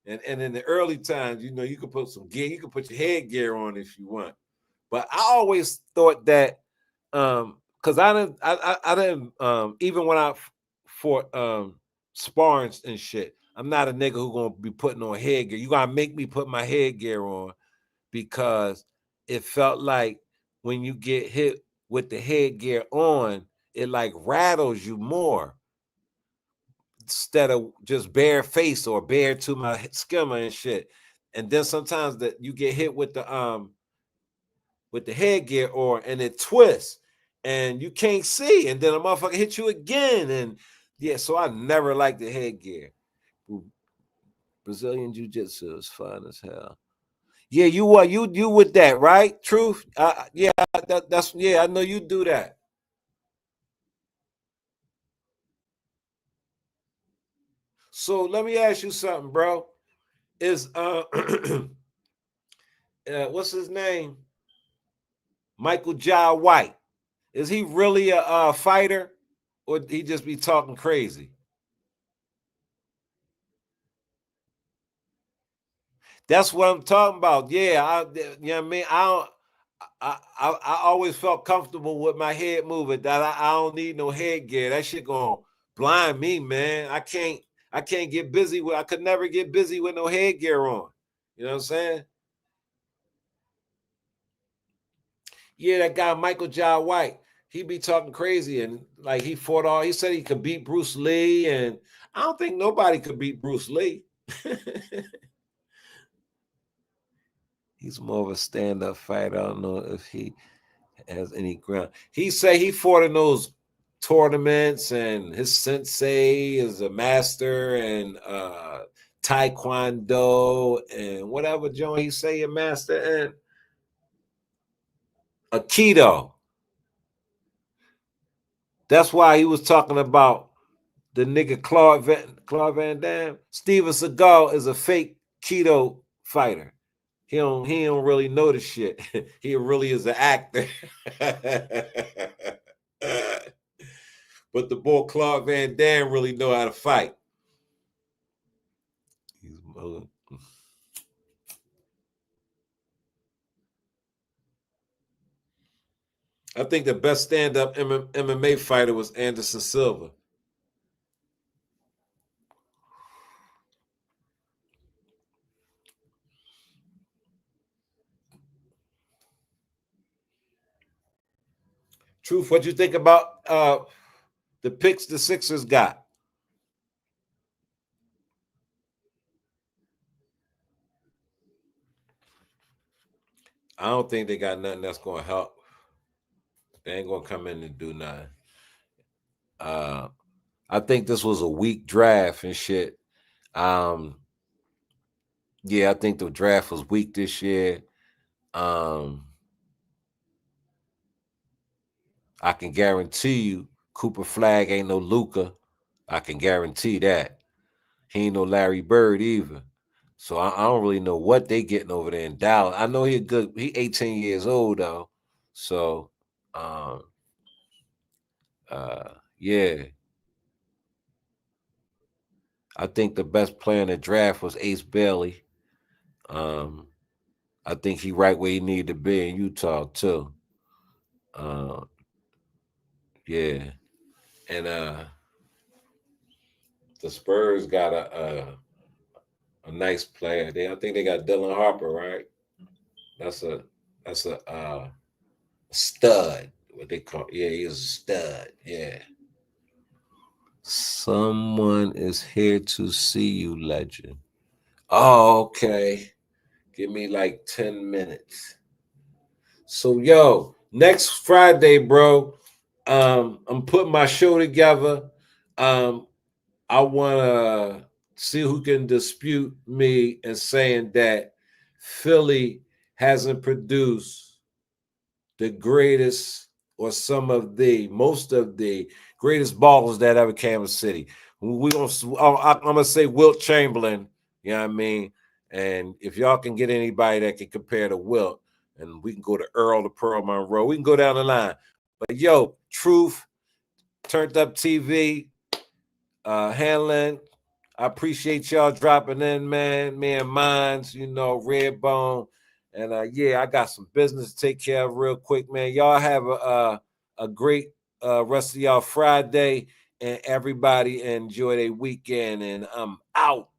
And in the early times, you could put some gear, you could put your headgear on if you want. But I always thought that because I didn't even when I fought sparring and shit, I'm not a nigga who gonna be putting on headgear. You gotta make me put my headgear on because it felt like when you get hit with the headgear on, it like rattles you more. Instead of just bare face or bare to my skimmer and shit. And then sometimes that you get hit with the with the headgear on, and it twists, and you can't see, and then a motherfucker hit you again, and yeah, so I never liked the headgear. Brazilian Jiu-Jitsu is fun as hell. Yeah, you what? You with that, right? Truth? Yeah, that's yeah. I know you do that. So let me ask you something, bro. Is what's his name? Michael Jai White. Is he really a fighter, or he just be talking crazy? That's what I'm talking about. Yeah, you know what I mean. I always felt comfortable with my head moving. That I don't need no headgear. That shit gonna blind me, man. I can't get busy with. I could never get busy with no headgear on. You know what I'm saying? Yeah, that guy Michael Jai White. He be talking crazy, and like he fought all. He said he could beat Bruce Lee, and I don't think nobody could beat Bruce Lee. He's more of a stand-up fighter. I don't know if he has any ground. He said he fought in those tournaments, and his sensei is a master in taekwondo and whatever John he say a master in aikido. That's why he was talking about the nigga Claude Van Damme. Steven Seagal is a fake keto fighter. He don't really know the shit. He really is an actor. But the boy Claude Van Damme really know how to fight. I think the best stand-up MMA fighter was Anderson Silva. Truth, what you think about the picks the Sixers got? I don't think they got nothing that's going to help. They ain't going to come in and do nothing. I think this was a weak draft and shit. Yeah, I think the draft was weak this year. I can guarantee you Cooper Flag ain't no Luka. I can guarantee that. He ain't no Larry Bird either. So I don't really know what they getting over there in Dallas. I know he 18 years old though. So yeah. I think the best player in the draft was Ace Bailey. I think he right where he needed to be in Utah too. Yeah. And the Spurs got a nice player. I think they got Dylan Harper, right? That's a stud. What they call? Yeah, he is a stud. Yeah. Someone is here to see you, legend. Oh, okay. Give me like 10 minutes. So, yo, next Friday, bro, I'm putting my show together. I want to see who can dispute me in saying that Philly hasn't produced the greatest or most of the greatest ballers that ever came to City. I'm gonna say Wilt Chamberlain, you know what I mean? And if y'all can get anybody that can compare to Wilt, and we can go to Earl to Pearl Monroe, we can go down the line. But yo, Truth, Turned Up TV, Hanlon, I appreciate y'all dropping in, man. Me and Mines, Redbone. And yeah, I got some business to take care of real quick, man. Y'all have a great rest of y'all Friday, and everybody enjoy their weekend. And I'm out.